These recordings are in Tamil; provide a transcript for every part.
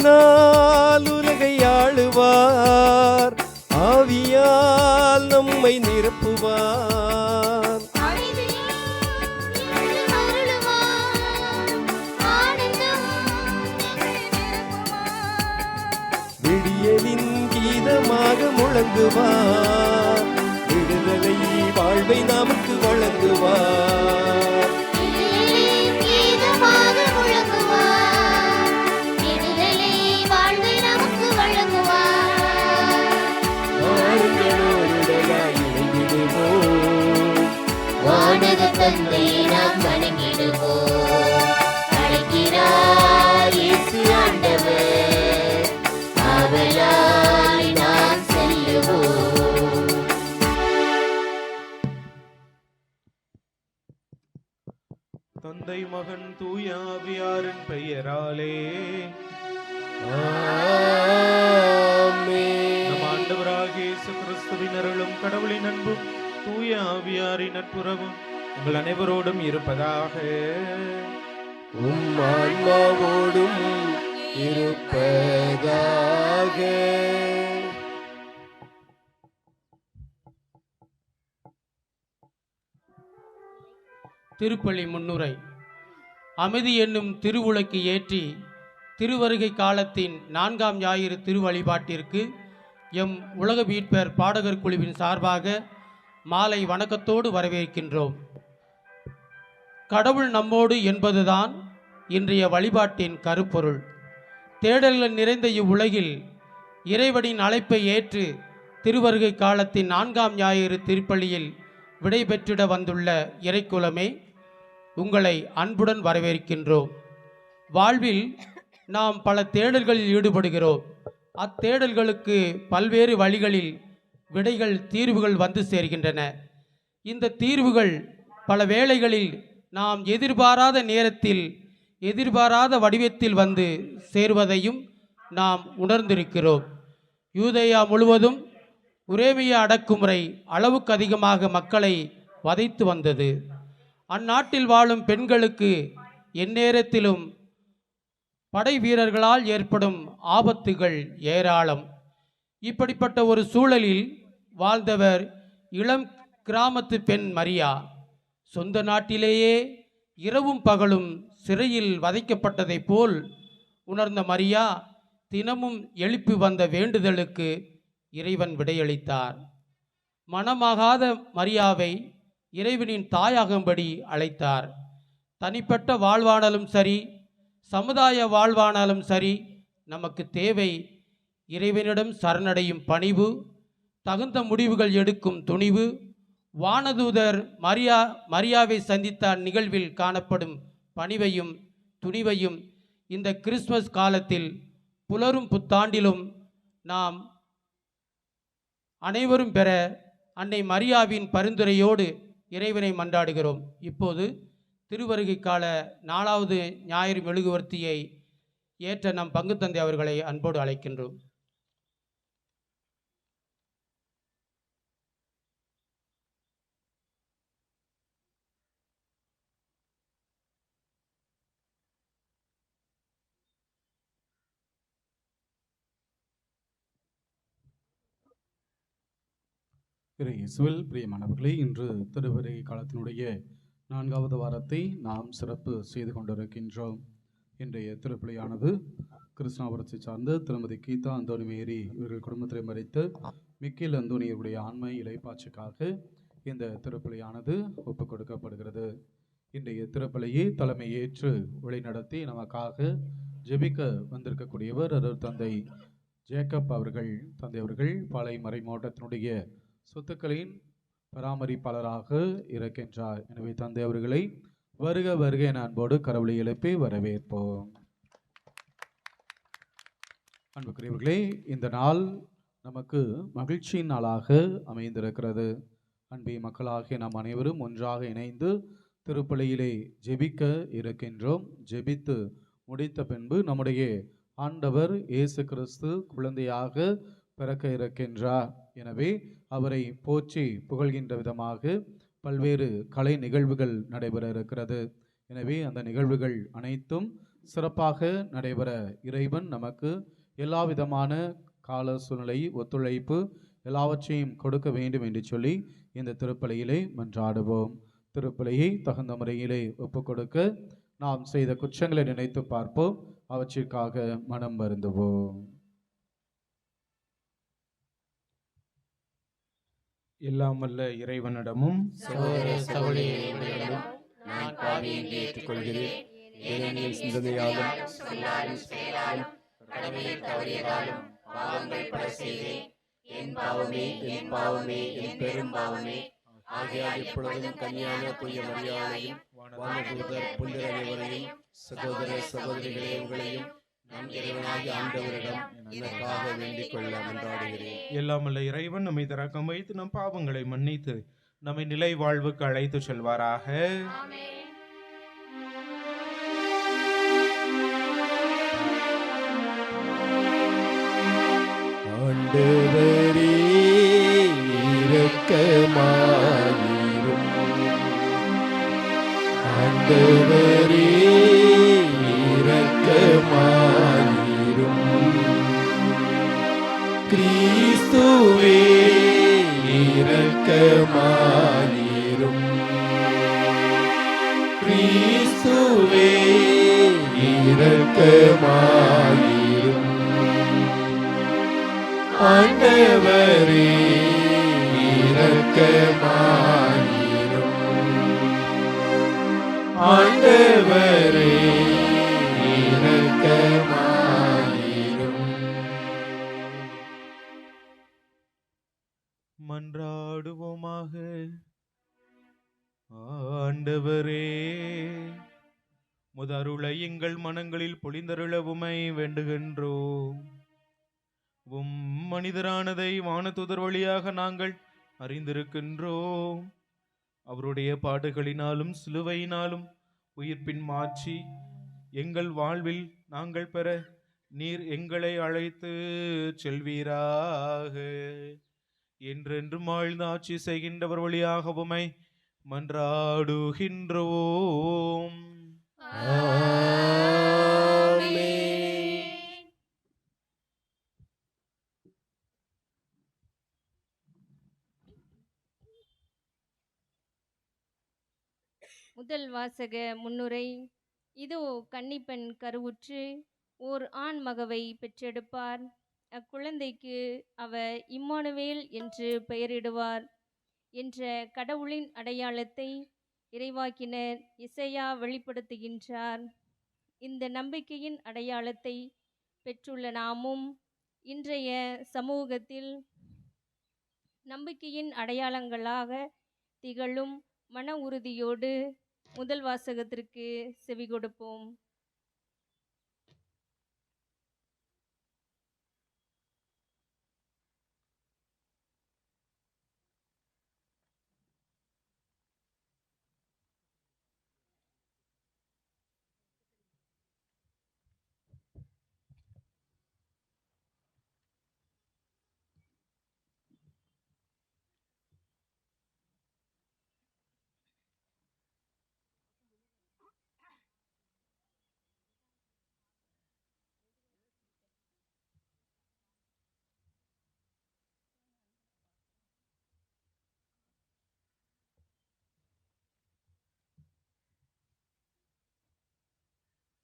வார்த்தையினால் உலகை ஆளுவார், ஆவியால் நம்மை நிரப்புவார். விடியலின் கீதமாக முழங்குவார், விடுதலை வாழ்வை நமக்கு வழங்குவார். தந்தை நாம் வணங்கிடுவோம், அழைக்கிறார் இயேசு ஆண்டவர், அவளாய் நாம் செல்லுவோம். தந்தை மகன் தூய ஆவியாரின் பெயராலே நம் ஆண்டவராகிய இயேசு கிறிஸ்துவின் அருளும் கடவுளின் அன்பும் தூய ஆவியாரின் நட்புறவும் உங்கள் அனைவரோடும் இருப்பதாக. ஆன்மாவோடும் இருப்பதாக. திருப்பலி முன்னுரை. அமைதி என்னும் திருவுலக்கு ஏற்றி திருவருகை காலத்தின் 4ஆம் ஞாயிறு திருவழிபாட்டிற்கு எம் உலக மீட்பர் பாடகர் குழுவின் சார்பாக மாலை வணக்கத்தோடு வரவேற்கின்றோம். கடவுள் நம்மோடு என்பதுதான் இன்றைய வழிபாட்டின் கருப்பொருள். தேடல்கள் நிறைந்த இவ்வுலகில் இறைவனின் அழைப்பை ஏற்று திருவருகை காலத்தின் 4ஆம் ஞாயிறு திருப்பலியில் விடைபெற்றிட வந்துள்ள இறைக்குலமே, உங்களை அன்புடன் வரவேற்கின்றோம். வாழ்வில் நாம் பல தேடல்களில் ஈடுபடுகிறோம். அத்தேடல்களுக்கு பல்வேறு வழிகளில் விடைகள், தீர்வுகள் வந்து சேர்கின்றன. இந்த தீர்வுகள் பல வேளைகளில் நாம் எதிர்பாராத நேரத்தில், எதிர்பாராத வடிவத்தில் வந்து சேர்வதையும் நாம் உணர்ந்திருக்கிறோம். யூதேயா முழுவதும் உரேமிய அடக்குமுறை அளவுக்கு அதிகமாக மக்களை வதைத்து வந்தது. அந்நாட்டில் வாழும் பெண்களுக்கு எந்நேரத்திலும் படை வீரர்களால் ஏற்படும் ஆபத்துகள் ஏராளம். இப்படிப்பட்ட ஒரு சூழலில் வாழ்ந்தவர் இளம் கிராமத்து பெண் மரியா. சொந்த நாட்டிலேயே இரவும் பகலும் சிறையில் வதைக்கப்பட்டதை போல் உணர்ந்த மரியா தினமும் எழுப்பி வந்த வேண்டுதலுக்கு இறைவன் விடையளித்தார். மனமாகாத மரியாவை இறைவனின் தாயாகும்படி அழைத்தார். தனிப்பட்ட வாழ்வானாலும் சரி, சமுதாய வாழ்வானாலும் சரி, நமக்கு தேவை இறைவனிடம் சரணடையும் பணிவு, தகுந்த முடிவுகள் எடுக்கும் துணிவு. வானதூதர் மரியாவை சந்தித்த நிகழ்வில் காணப்படும் பணிவையும் துணிவையும் இந்த கிறிஸ்துமஸ் காலத்தில் புலரும் புத்தாண்டிலும் நாம் அனைவரும் பெற அன்னை மரியாவின் பரிந்துரையோடு இறைவனை மன்றாடுகிறோம். இப்போது திருவருகை கால 4வது ஞாயிறு மெழுகுவர்த்தியை ஏற்ற நம் பங்கு தந்தை அவர்களை அன்போடு அழைக்கின்றோம். இயேசுவில் பிரியமானவர்களே, இன்று திருவருகை காலத்தினுடைய 4வது வாரத்தை நாம் சிறப்பு செய்து கொண்டிருக்கின்றோம். இன்றைய திருப்பலியானது கிருஷ்ணாபுரத்தை சார்ந்த திருமதி கீதா அந்தோணி மேரி இவர்கள் குடும்பத்தில் மறைத்த மிக்கேல் அந்தோணியருடைய ஆன்மை இலைப்பாட்சிக்காக இந்த திருப்பலியானது ஒப்புக் கொடுக்கப்படுகிறது. இன்றைய திருப்பலியை தலைமை ஏற்று வழிநடத்தி நமக்காக ஜெபிக்க வந்திருக்கக்கூடியவர் அருள் தந்தை ஜேக்கப் அவர்கள். தந்தை அவர்கள் பாளை மறை மாவட்டத்தினுடைய சொத்துக்களின் பராமரிப்பாளராக இருக்கின்றார். எனவே தந்தை அவர்களை வருக வருக என அன்போடு கரவொலி எழுப்பி வரவேற்போம். அன்புக்குரியவர்களே, இந்த நாள் நமக்கு மகிழ்ச்சியின் நாளாக அமைந்திருக்கிறது. அன்பே மக்களாகிய நாம் அனைவரும் ஒன்றாக இணைந்து திருப்பலியிலே ஜெபிக்க இருக்கின்றோம். ஜெபித்து முடித்த பின்பு நம்முடைய ஆண்டவர் இயேசு கிறிஸ்து குழந்தையாக பிறக்க இருக்கின்றார். எனவே அவரை போற்றி புகழ்கின்ற விதமாக பல்வேறு கலை நிகழ்வுகள் நடைபெற இருக்கிறது. எனவே அந்த நிகழ்வுகள் அனைத்தும் சிறப்பாக நடைபெற இறைவன் நமக்கு எல்லா விதமான கால சூழ்நிலை ஒத்துழைப்பு எல்லாவற்றையும் கொடுக்க வேண்டும் என்று சொல்லி இந்த திருப்பலியிலே மன்றாடுவோம். திருப்பலியை தகுந்த முறையிலே ஒப்புக் கொடுக்க நாம் செய்த குற்றங்களை நினைத்து பார்ப்போம். அவற்றிற்காக மனம் வருந்துவோம். எல்லாம் வல்ல இறைவனிடமும் சகோதர சகோதரிகளிடம் நான் பாவி என்று ஏற்றுக்கொள்கிறேன். ஏனெனில் சிந்தனையாலும் சொல்லாலும் செயலாலும் கடமையில் தவறியதாலும் பாவங்கள் பல செய்தேன். என் பாவமே என் பாவமே என் பெரும் பாவமே. ஆகையால் இப்பொழுதும் கன்னியான தூய மரியாதையும் வானதூதர் புனிதர் அனைவரையும் சகோதர சகோதரிகளே உங்களையும் நம் இறைவனாகிய ஆண்டவரிடம் எனக்காக வேண்டிக் கொள்ள மன்றாடுகிறேன். எல்லாம் வல்ல இறைவன் நம்மை திறக்கம் வைத்து நம் பாவங்களை மன்னித்து நம்மை நிலை வாழ்வுக்கு அழைத்து செல்வாராக. ஆண்டவரே இரக்கமாயிரும். ஆண்டவரே இரக்கமாயிரும். கிறிஸ்துவே இரக்கமாயிரும். கிறிஸ்துவே இரக்கமாயிரும். ஆண்டவரே இரக்கமாயிரும். ஆண்டவரே இரக்கமாயிரும். மன்றாடுவோமாக. ஆண்டவரே, முதருளை எங்கள் மனங்களில் பொழிந்தருள உமை வேண்டுகின்றோம். உம் மனிதரானதை வானதூதர் வழியாக நாங்கள் அறிந்திருக்கின்றோம். அவருடைய பாடுகளினாலும் சிலுவையினாலும் உயிர்ப்பின் மாட்சி எங்கள் வாழ்வில் நாங்கள் பெற நீர் எங்களை அழைத்து செல்வீராக. என்றென்றும் வாழ்ந்து ஆட்சி செய்கின்றவர் வழியாக உமை மன்றாடுகின்றோம். முதல் வாசக முன்னுரை. இதோ கன்னிப்பெண் கருவுற்று ஓர் ஆண் மகவை பெற்றெடுப்பார். அக்குழந்தைக்கு அவர் இம்மானுவேல் என்று பெயரிடுவார் என்ற கடவுளின் அடையாளத்தை இறைவாக்கினர் எசேயா வெளிப்படுத்துகின்றார். இந்த நம்பிக்கையின் அடையாளத்தை பெற்றுள்ள நாமும் இன்றைய சமூகத்தில் நம்பிக்கையின் அடையாளங்களாக திகழும் மன உறுதியோடு முதல் வாசகத்திற்கு செவி கொடுப்போம்.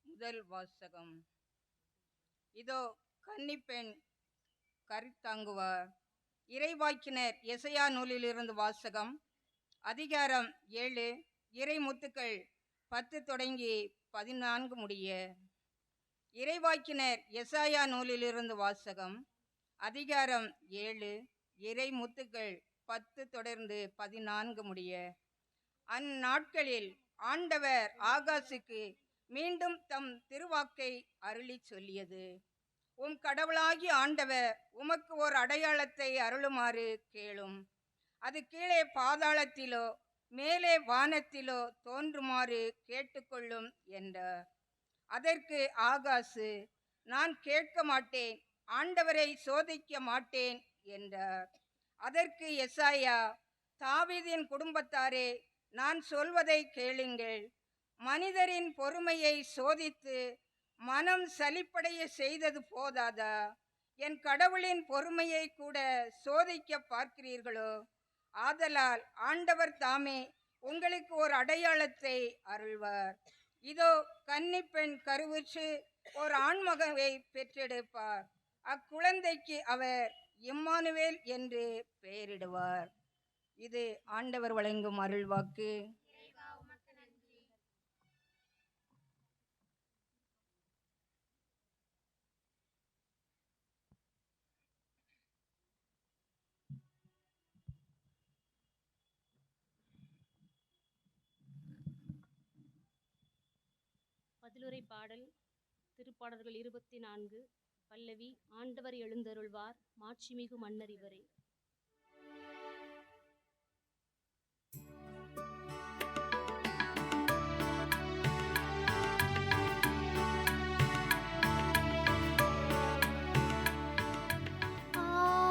முதல் வாசகம். இதோ கன்னிப்பெண் கருத்தாங்குவார். இறைவாக்கினர் எசையா நூலிலிருந்து வாசகம். அதிகாரம் 7, இறை முத்துக்கள் 10 தொடங்கி 14 முடிய. இறைவாக்கினர் எசாயா நூலிலிருந்து வாசகம். அதிகாரம் 7, இறை முத்துக்கள் 10 தொடர்ந்து 14 முடிய. அந்நாட்களில் ஆண்டவர் ஆகாசுக்கு மீண்டும் தம் திருவாக்கை அருளி சொல்லியது. உம் கடவுளாகி ஆண்டவர் உமக்கு ஓர் அடையாளத்தை அருளுமாறு கேளும். அது கீழே பாதாளத்திலோ மேலே வானத்திலோ தோன்றுமாறு கேட்டுக்கொள்ளும் என்றார். அதற்கு ஆகாசு, நான் கேட்க மாட்டேன், ஆண்டவரை சோதிக்க மாட்டேன் என்றார். அதற்கு எசாயா, தாவீதின் குடும்பத்தாரே, நான் சொல்வதை கேளுங்கள். மனிதரின் பொறுமையை சோதித்து மனம் சலிப்படைய செய்தது போதாதா? என் கடவுளின் பொறுமையை கூட சோதிக்க பார்க்கிறீர்களோ? ஆதலால் ஆண்டவர் தாமே உங்களுக்கு ஒரு அடையாளத்தை அருள்வார். இதோ கன்னிப்பெண் கருவுற்று ஒரு ஆண்மகவை பெற்றெடுப்பார். அக்குழந்தைக்கு அவர் இம்மானுவேல் என்று பெயரிடுவார். இது ஆண்டவர் வழங்கும் அருள்வாக்கு. பதிலுரை பாடல் திருப்பாடல்கள் 24 பல்லவி. ஆண்டவர் எழுந்தருள்வார், மாட்சிமிகு மன்னர் இவரே.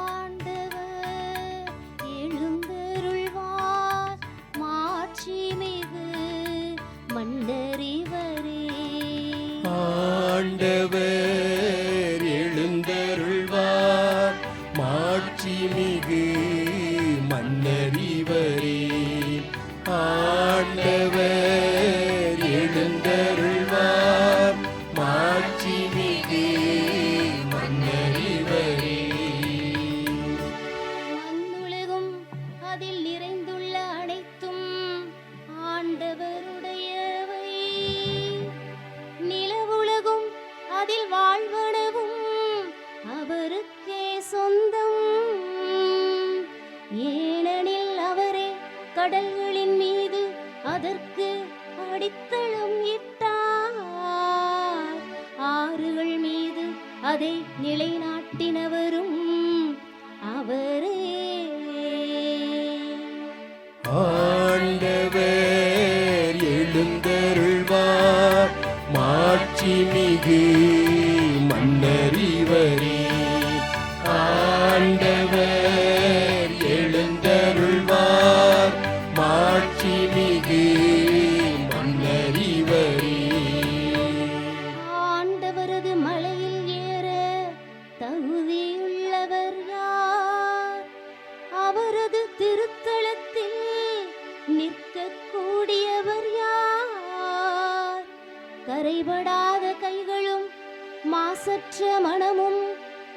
ஆண்டவர் எழுந்தருள்வார், மாட்சிமிகு மன்னர் இவரே. ஆண்டவர் எழுந்தருள்வார், மாட்சிமிகு மன்னர் இவரே. மண்ணுலகும் அதில் நிறைந்துள்ள அனைத்தும் ஆண்டவருடையவை. நிலவுலகும் அதில் வாழ்வனவும் அவருக்கே சொந்தம். ஏனெனில் அவரே கடல்களின் மீது அதற்கு அடித்தளம் இட்டார். ஆறுகள் மீது அதை நிலைநாட்டினவரும் அவரே. ஆண்டவர் எழுந்தருள்வார், மாட்சிமிகு மன்னர் இவரே. ஆண்டவர் எழுந்தருள்வார், மாட்சிமிகு மன்னர் இவரே. ஆண்டவரது மலையில் ஏற தகுதியுள்ளவர் யார்? அவரது திருத்தலத்தில் நிற்கக்கூடியவர் யார்? கரைபடாத கைகளும் மாசற்ற மனமும்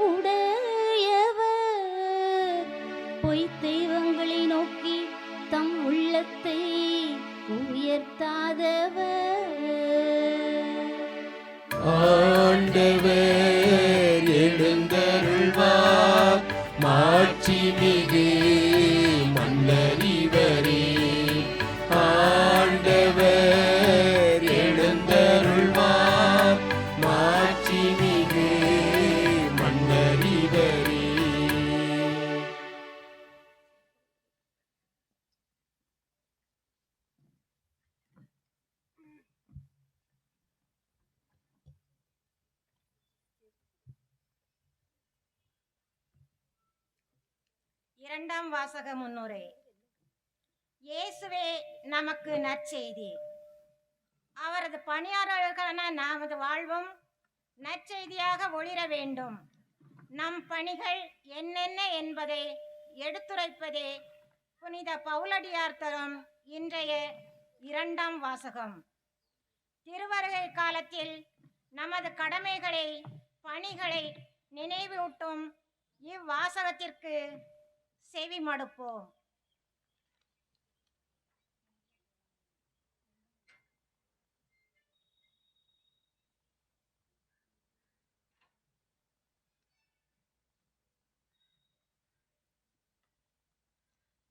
உடையவர். பொய்த் தெய்வங்களை நோக்கி தம் உள்ளத்தை உயர்த்தாதவர். ஆண்டவர் எழுந்தருள்வார், மாட்சிமிகு மன்னர் இவரே. ஆண்டவர் எழுந்தருள்வார், மாட்சிமிகு மன்னர் இவரே. இரண்டாம் வாசக முன்னுரை. இயேசுவே நமக்கு நற்செய்தி. அவரது பணியாளர்களான நமது வாழ்வும் நற்செய்தியாக ஒளிர வேண்டும். நம் பணிகள் என்னென்ன என்பதை எடுத்துரைப்பதே புனித பவுலடியார் தரும் இன்றைய இரண்டாம் வாசகம். திருவருகை காலத்தில் நமது கடமைகளை, பணிகளை நினைவூட்டும் இவ்வாசகத்திற்கு செவி மடுப்போம்.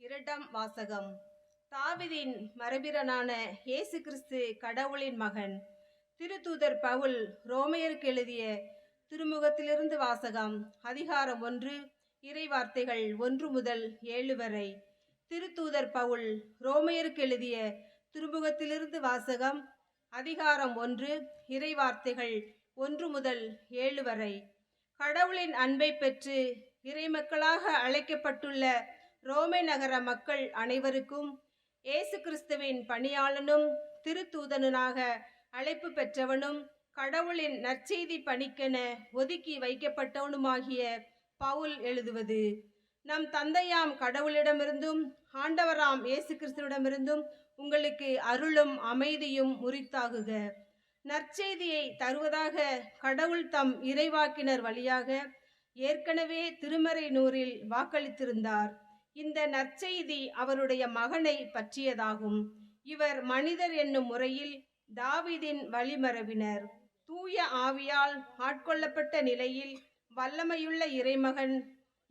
இரண்டாம் வாசகம். தாவீதின் மரபிரனான இயேசு கிறிஸ்து கடவுளின் மகன். திருத்தூதர் பவுல் ரோமையருக்கு எழுதிய திருமுகத்திலிருந்து வாசகம். அதிகாரம் 1, இறைவார்த்தைகள் 1 முதல் 7 வரை. திருத்தூதர் பவுல் ரோமையருக்கு எழுதிய திருமுகத்திலிருந்து வாசகம். அதிகாரம் 1, இறைவார்த்தைகள் 1 முதல் 7 வரை. கடவுளின் அன்பை பெற்று இறைமக்களாக அழைக்கப்பட்டுள்ள ரோமை நகர மக்கள் அனைவருக்கும் இயேசு கிறிஸ்துவின் பணியாளனும் திருத்தூதனாக அழைப்பு பெற்றவனும் கடவுளின் நற்செய்தி பணிக்கென ஒதுக்கி வைக்கப்பட்டவனுமாகிய பவுல் எழுதுவது. நம் தந்தையாம் கடவுளிடமிருந்தும் ஆண்டவராம் இயேசு கிறிஸ்துவிடமிருந்தும் உங்களுக்கு அருளும் அமைதியும் உரித்தாகுக. நற்செய்தியை தருவதாக கடவுள் தம் இறைவாக்கினர் வழியாக ஏற்கனவே திருமறை நூறில் வாக்களித்திருந்தார். இந்த நற்செய்தி அவருடைய மகனை பற்றியதாகும். இவர் மனிதர் என்னும் முறையில் தாவீதின் வழிமரபினர். தூய ஆவியால் ஆட்கொள்ளப்பட்ட நிலையில் வல்லமையுள்ள இறைமகன்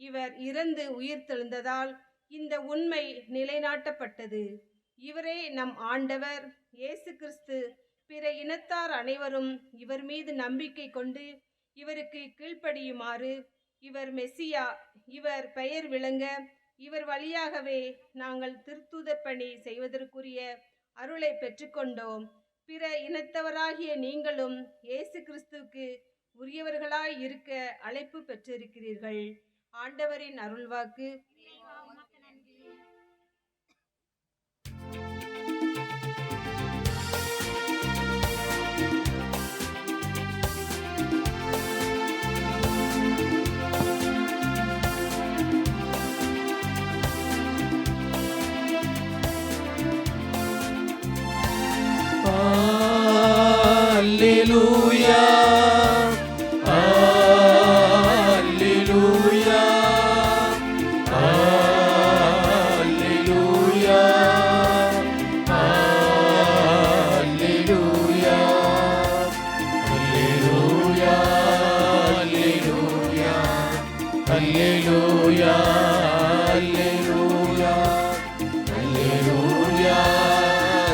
இவர் இறந்து உயிர்த்தெழுந்ததால் இந்த உண்மை நிலைநாட்டப்பட்டது. இவரே நம் ஆண்டவர் இயேசு கிறிஸ்து. பிற இனத்தார் அனைவரும் இவர் மீது நம்பிக்கை கொண்டு இவருக்கு கீழ்ப்படியுமாறு, இவர் மெசியா, இவர் பெயர் விளங்க, இவர் வழியாகவே நாங்கள் திருத்தூதர் பணி செய்வதற்குரிய அருளை பெற்றுக்கொண்டோம். பிற இனத்தவராகிய நீங்களும் இயேசு கிறிஸ்துவுக்கு உரியவர்களாய் இருக்க அழைப்பு பெற்றிருக்கிறீர்கள். ஆண்டவரின் அருள்வாக்கு. Alleluia, Alleluia, Alleluia, Alleluia, Alleluia, Alleluia, Alleluia, Alleluia, Alleluia,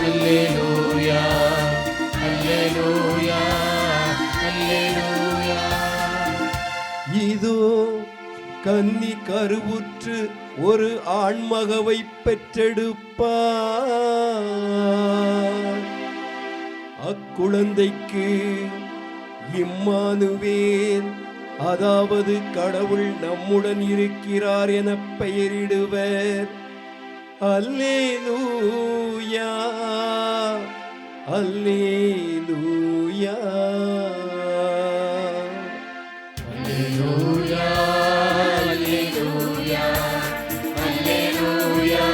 Alleluia. அல்லேலூயா, அல்லேலூயா. இதோ கன்னி கருவுற்று ஒரு ஆண்மகவை பெற்றெடுப்பார். அக்குழந்தைக்கு இம்மானுவேல், அதாவது கடவுள் நம்முடன் இருக்கிறார் என பெயரிடுவர். அல்லேலூயா, அல்லேலூயா, அல்லேலூயா, அல்லேலூயா, அல்லேலூயா,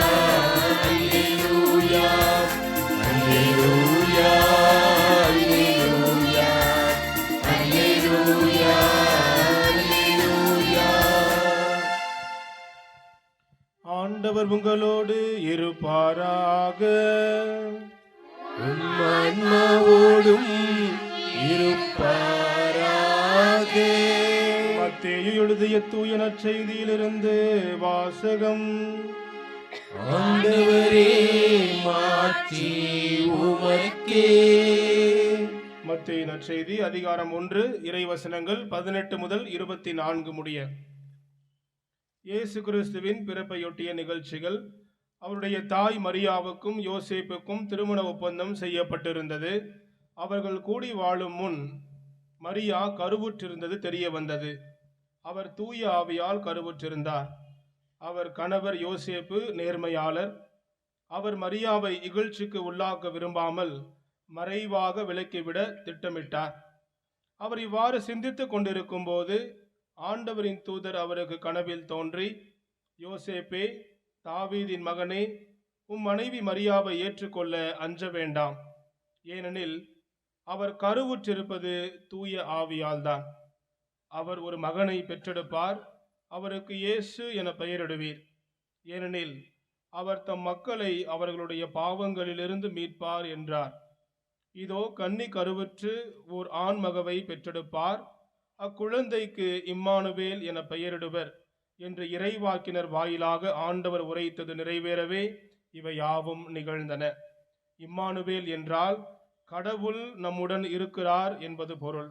அல்லேலூயா, அல்லேலூயா, அல்லேலூயா, அல்லேலூயா, அல்லேலூயா. ஆண்டவர் உங்களோடு இருப்பாராக. ஆன்மாவோடும் இருப்பாராக. மத்தேயு எழுதிய தூய நற்செய்தியிலிருந்து வாசகம். ஆண்டவரே, மாட்சி உமக்கே. மத்தேயு நற்செய்தி அதிகாரம் 1 இறைவசனங்கள் 18 முதல் 24 முடிய. இயேசு கிறிஸ்துவின் பிறப்பையொட்டிய நிகழ்ச்சிகள். அவருடைய தாய் மரியாவுக்கும் யோசேப்புக்கும் திருமண ஒப்பந்தம் செய்யப்பட்டிருந்தது. அவர்கள் கூடி வாழும் முன் மரியா கருவுற்றிருந்தது தெரிய வந்தது. அவர் தூய ஆவியால் கருவுற்றிருந்தார். அவர் கணவர் யோசேப்பு நேர்மையாளர். அவர் மரியாவை இகழ்ச்சிக்கு உள்ளாக்க விரும்பாமல் மறைவாக விலக்கிவிட திட்டமிட்டார். அவர் இவ்வாறு சிந்தித்துக் கொண்டிருக்கும் போது ஆண்டவரின் தூதர் அவருக்கு கனவில் தோன்றி, யோசேப்பே, தாவீதின் மகனே, உம் மனைவி மரியாவை ஏற்றுக்கொள்ள அஞ்ச வேண்டாம். ஏனெனில் அவர் கருவுற்றிருப்பது தூய ஆவியால்தான். அவர் ஒரு மகனை பெற்றெடுப்பார். அவருக்கு இயேசு என பெயரிடுவீர். ஏனெனில் அவர் தம் மக்களை அவர்களுடைய பாவங்களிலிருந்து மீட்பார் என்றார். இதோ கன்னி கருவுற்று ஓர் ஆண் மகவை பெற்றெடுப்பார். அக்குழந்தைக்கு இம்மானுவேல் என பெயரிடுவர் என்று இறைவாக்கினர் வாயிலாக ஆண்டவர் உரைத்தது நிறைவேறவே இவை யாவும் நிகழ்ந்தன. இம்மானுவேல் என்றால் கடவுள் நம்முடன் இருக்கிறார் என்பது பொருள்.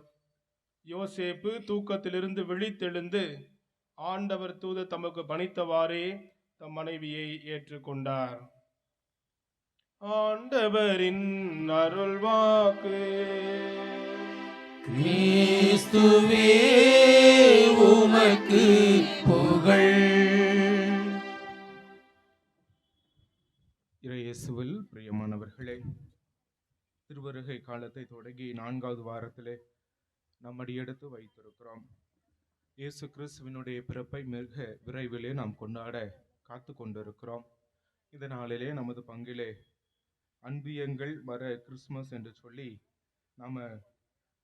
யோசேப்பு தூக்கத்திலிருந்து விழித்தெழுந்து ஆண்டவர் தூதர் தமக்கு பணித்தவாறே தம் மனைவியை ஏற்றுக்கொண்டார். ஆண்டவரின் அருள்வாக்கு. கிறிஸ்துவே உமக்கு புகழ். இயேசுவில் பிரியமானவர்களே, திருவருகை காலத்தை தொடங்கி 4வது வாரத்திலே நாம் அடியெடுத்து வைத்திருக்கிறோம். இயேசு கிறிஸ்துவினுடைய பிறப்பை மிக விரைவிலே நாம் கொண்டாட காத்து கொண்டிருக்கிறோம். இந்த நாளிலே நமது பங்கிலே அன்பியங்கள் வர கிறிஸ்துமஸ் என்று சொல்லி நாம்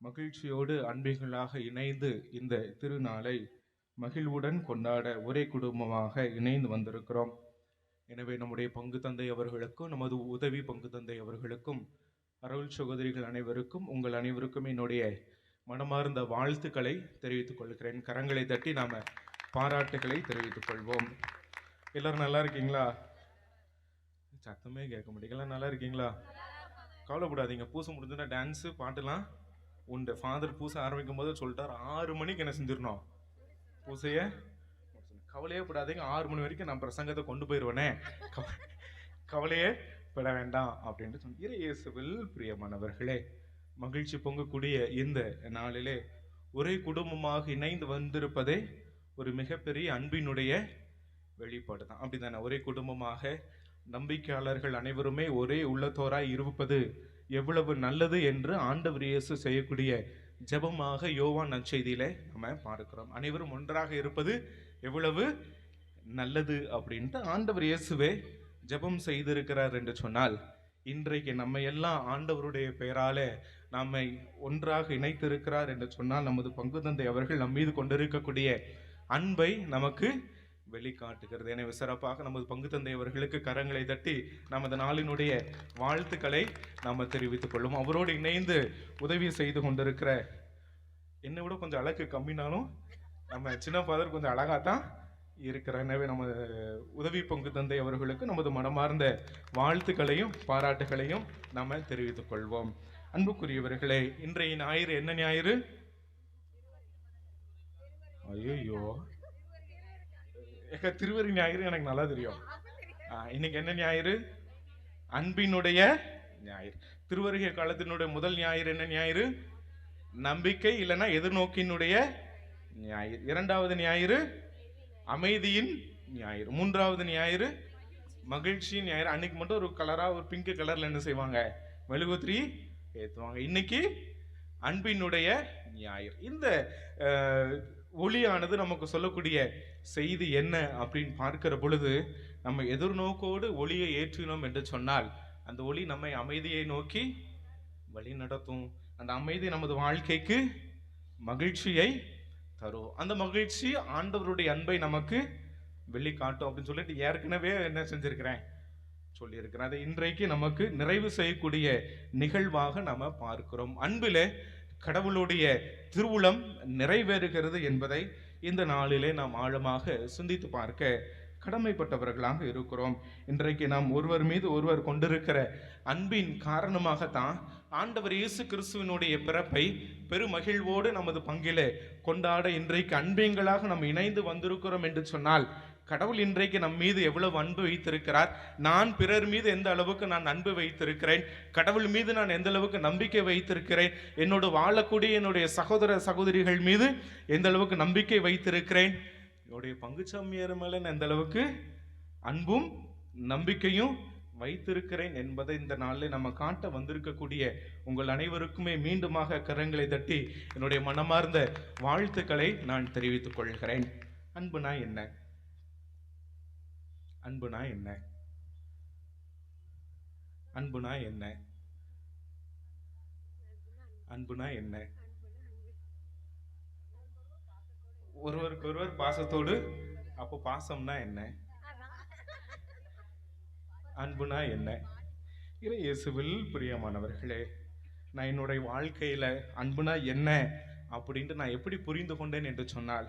மகிழ்ச்சியோடு அன்பிகளாக இணைந்து இந்த திருநாளை மகிழ்வுடன் கொண்டாட ஒரே குடும்பமாக இணைந்து வந்திருக்கிறோம். எனவே நம்முடைய பங்கு தந்தை அவர்களுக்கும் நமது உதவி பங்கு தந்தை அவர்களுக்கும் அருள் சகோதரிகள் அனைவருக்கும் உங்கள் அனைவருக்கும் என்னுடைய மனமார்ந்த வாழ்த்துக்களை தெரிவித்துக் கொள்கிறேன். கரங்களை தட்டி நாம் பாராட்டுகளை தெரிவித்துக் கொள்வோம். எல்லாரும் நல்லா இருக்கீங்களா? சத்தமே கேட்க முடியல. நல்லா இருக்கீங்களா? கவலைப்படாதீங்க. பூசை முடிஞ்சுன்னா டான்ஸு பாட்டுலாம் உண்டு. ஃபாதர் பூசை ஆரம்பிக்கும் போது சொல்லிட்டார் 6 மணிக்கு என்ன செஞ்சிடணும் பூசையை. கவலையே படாதீங்க, 6 மணி வரைக்கும் நான் பிரசங்கத்தை கொண்டு போயிடுவேனே, கவலையே பட வேண்டாம் அப்படின்ட்டு சொன்ன. இயேசுவில் பிரியமானவர்களே, மகிழ்ச்சி பொங்கக்கூடிய இந்த நாளிலே ஒரே குடும்பமாக இணைந்து வந்திருப்பதே ஒரு மிகப்பெரிய அன்பினுடைய வெளிப்பாடு தான். அப்படித்தானே? ஒரே குடும்பமாக நம்பிக்கையாளர்கள் அனைவருமே ஒரே உள்ளத்தோராய் இருப்பது எவ்வளவு நல்லது என்று ஆண்டவர் இயேசு செய்யக்கூடிய ஜெபமாக யோவான் நற்செய்தியிலே நம்ம பார்க்கிறோம். அனைவரும் ஒன்றாக இருப்பது எவ்வளவு நல்லது அப்படின்ட்டு ஆண்டவர் இயேசுவே ஜெபம் செய்திருக்கிறார் என்று சொன்னால், இன்றைக்கு நம்ம எல்லாம் ஆண்டவருடைய பெயராலே நம்மை ஒன்றாக இணைத்திருக்கிறார் என்று சொன்னால், நமது பங்கு தந்தை அவர்கள் நம் மீது கொண்டிருக்கக்கூடிய அன்பை நமக்கு வெளிக்காட்டுகிறது. எனவே சிறப்பாக நமது பங்கு தந்தை அவர்களுக்கு கரங்களை தட்டி நமது நாளினுடைய வாழ்த்துக்களை நாம் தெரிவித்துக் கொள்ளும். அவரோடு இணைந்து உதவி செய்து கொண்டிருக்கிற, என்னை விட கொஞ்சம் அழகு கம்மினாலும் நம்ம சின்ன ஃபாதர் கொஞ்சம் அழகாத்தான் இருக்கிற. எனவே நம்ம உதவி பங்கு தந்தை அவர்களுக்கு நமது மனமார்ந்த வாழ்த்துக்களையும் பாராட்டுகளையும் நாம் தெரிவித்துக் கொள்வோம். அன்புக்குரியவர்களே, இன்றைய ஞாயிறு என்ன ஞாயிறு? ஐயோ, திருவரி ஞாயிறு எனக்கு நல்லா தெரியும். இன்னைக்கு என்ன ஞாயிறு? அன்பினுடைய ஞாயிறு. திருவருகை காலத்தினுடைய முதல் ஞாயிறு என்ன ஞாயிறு? நம்பிக்கை இல்லைன்னா எதிர்நோக்கினுடைய ஞாயிறு. 2வது ஞாயிறு அமைதியின் ஞாயிறு. 3வது ஞாயிறு மகிழ்ச்சியின் ஞாயிறு. அன்னைக்கு மட்டும் ஒரு கலரா, ஒரு பிங்க் கலர்ல என்ன செய்வாங்க? மெழுகுதிரி ஏற்றுவாங்க. இன்னைக்கு அன்பினுடைய ஞாயிறு. இந்த ஒளியானது நமக்கு சொல்லக்கூடிய செய்தி என்ன அப்படின்னு பார்க்கிற பொழுது, நம்ம எதிர்நோக்கோடு ஒளியை ஏற்றினோம் என்று சொன்னால் அந்த ஒளி நம்மை அமைதியை நோக்கி வழி நடத்தும். அந்த அமைதி நமது வாழ்க்கைக்கு மகிழ்ச்சியை தரும். அந்த மகிழ்ச்சி ஆண்டவருடைய அன்பை நமக்கு வெளிக்காட்டும் அப்படின்னு சொல்லிட்டு ஏற்கனவே என்ன செஞ்சிருக்கிறேன், சொல்லியிருக்கிறேன். அதை இன்றைக்கு நமக்கு நிறைவு செய்யக்கூடிய நிகழ்வாக நம்ம பார்க்கிறோம். அன்பிலே கடவுளுடைய திருவுளம் நிறைவேறுகிறது என்பதை இந்த நாளிலே நாம் ஆழமாக சிந்தித்து பார்க்க கடமைப்பட்டவர்களாக இருக்கிறோம். இன்றைக்கு நாம் ஒருவர் மீது ஒருவர் கொண்டிருக்கிற அன்பின் காரணமாகத்தான் ஆண்டவர் இயேசு கிறிஸ்துவினுடைய பிறப்பை பெருமகிழ்வோடு நமது பங்கிலே கொண்டாட இன்றைக்கு அன்பியங்களாக நாம் இணைந்து வந்திருக்கிறோம் என்று சொன்னால், கடவுள் இன்றைக்கு நம் மீது எவ்வளவு அன்பு வைத்திருக்கிறார், நான் பிறர் மீது எந்த அளவுக்கு நான் அன்பு வைத்திருக்கிறேன், கடவுள் மீது நான் எந்த அளவுக்கு நம்பிக்கை வைத்திருக்கிறேன், என்னோடு வாழக்கூடிய என்னுடைய சகோதர சகோதரிகள் மீது எந்த அளவுக்கு நம்பிக்கை வைத்திருக்கிறேன், என்னுடைய பங்குச்சம்மியர் மேல எந்த அளவுக்கு அன்பும் நம்பிக்கையும் வைத்திருக்கிறேன் என்பதை இந்த நாளில் நம்ம காட்ட வந்திருக்கக்கூடிய உங்கள் அனைவருக்குமே மீண்டுமாக கரங்களை தட்டி என்னுடைய மனமார்ந்த வாழ்த்துக்களை நான் தெரிவித்துக் கொள்கிறேன். அன்புனா என்ன? அன்புனா என்ன? அன்புனா என்ன? அன்புனா என்ன? ஒருவருக்கு ஒருவர் பாசத்தோடு. அப்போ பாசம்னா என்ன? அன்புனா என்ன? இயேசுவில் பிரியமானவர்களே, நான் என்னுடைய வாழ்க்கையில அன்புனா என்ன அப்படின்ட்டு நான் எப்படி புரிந்து கொண்டேன் என்று சொன்னால்,